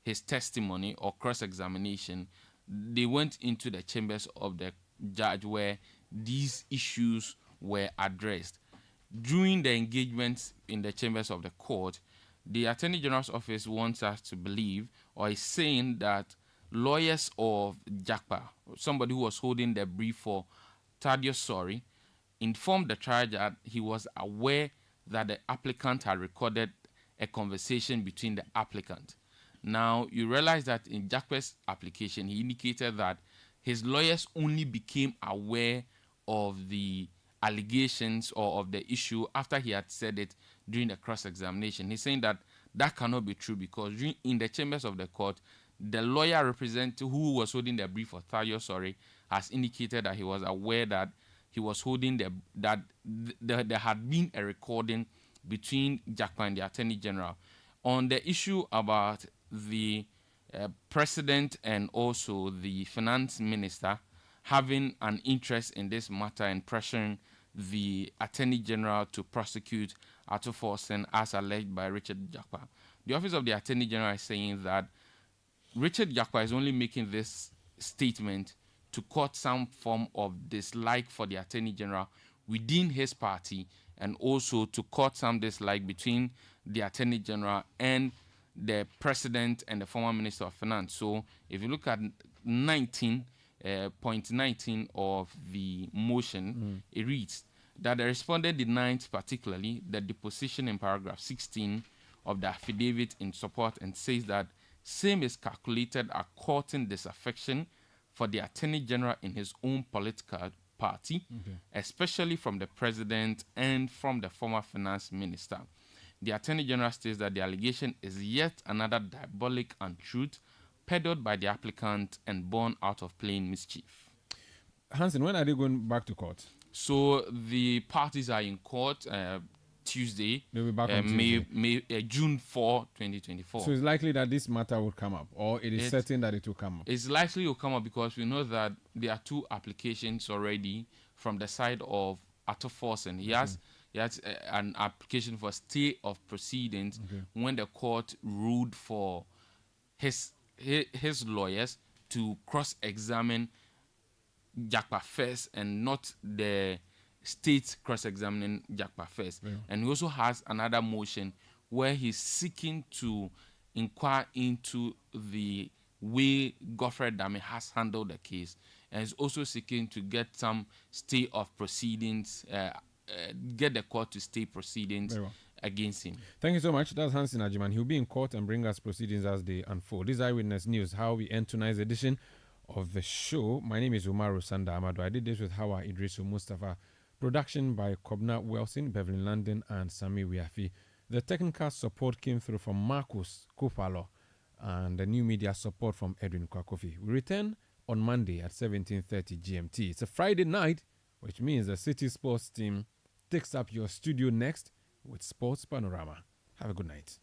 G: his testimony or cross-examination, they went into the chambers of the judge where these issues were addressed. During the engagements in the chambers of the court, the Attorney General's office wants us to believe, or is saying, that lawyers of Jakpa, somebody who was holding the brief for Thaddeus Sorry, informed the trial that he was aware that the applicant had recorded a conversation between the applicant. Now, you realize that in Jakpa's application, he indicated that his lawyers only became aware of the allegations or of the issue after he had said it during the cross-examination. He's saying that that cannot be true, because in the chambers of the court, the lawyer representative who was holding the brief for Thaddeus Sorry has indicated that he was aware that he was holding there had been a recording between Jakpa and the Attorney General on the issue about the president and also the finance minister having an interest in this matter and pressuring the Attorney General to prosecute Ato Forsen as alleged by Richard Jakpa. The Office of the Attorney General is saying that Richard Jakpa is only making this statement to court some form of dislike for the Attorney General within his party, and also to court some dislike between the Attorney General and the President and the former Minister of Finance. So if you look at 19.19 of the motion, it reads that the respondent denies particularly the deposition in paragraph 16 of the affidavit in support, and says that same is calculated at courting disaffection for the Attorney General in his own political party, especially from the President and from the former Finance Minister. The Attorney General states that the allegation is yet another diabolic untruth peddled by the applicant and born out of plain mischief.
C: Hansen, when are they going back to court?
G: So the parties are in court Tuesday,
C: they'll be back on Tuesday.
G: June 4, 2024.
C: So it's likely that this matter will come up, or it is certain that it will come up?
G: It's likely it will come up, because we know that there are two applications already from the side of Ato Forsen. He has an application for stay of proceedings when the court ruled for his lawyers to cross-examine Jakpa first and not the state cross-examining Jakpa first. And he also has another motion where he's seeking to inquire into the way Godfrey Dame has handled the case, and is also seeking to get some stay of proceedings, get the court to stay proceedings against him.
C: Thank you so much. That's Hansen Ajiman. He'll be in court and bring us proceedings as they unfold. This is Eyewitness News, how we end tonight's edition of the show. My name is Umaru Sanda Amado. I did this with Hawa Idrisu Mustafa. Production by Kobna Wilson, Beverly London, and Sami Wiafi. The technical support came through from Marcus Kupalo, and the new media support from Edwin Kwakofi. We return on Monday at 17:30 GMT. It's a Friday night, which means the City Sports team takes up your studio next with Sports Panorama. Have a good night.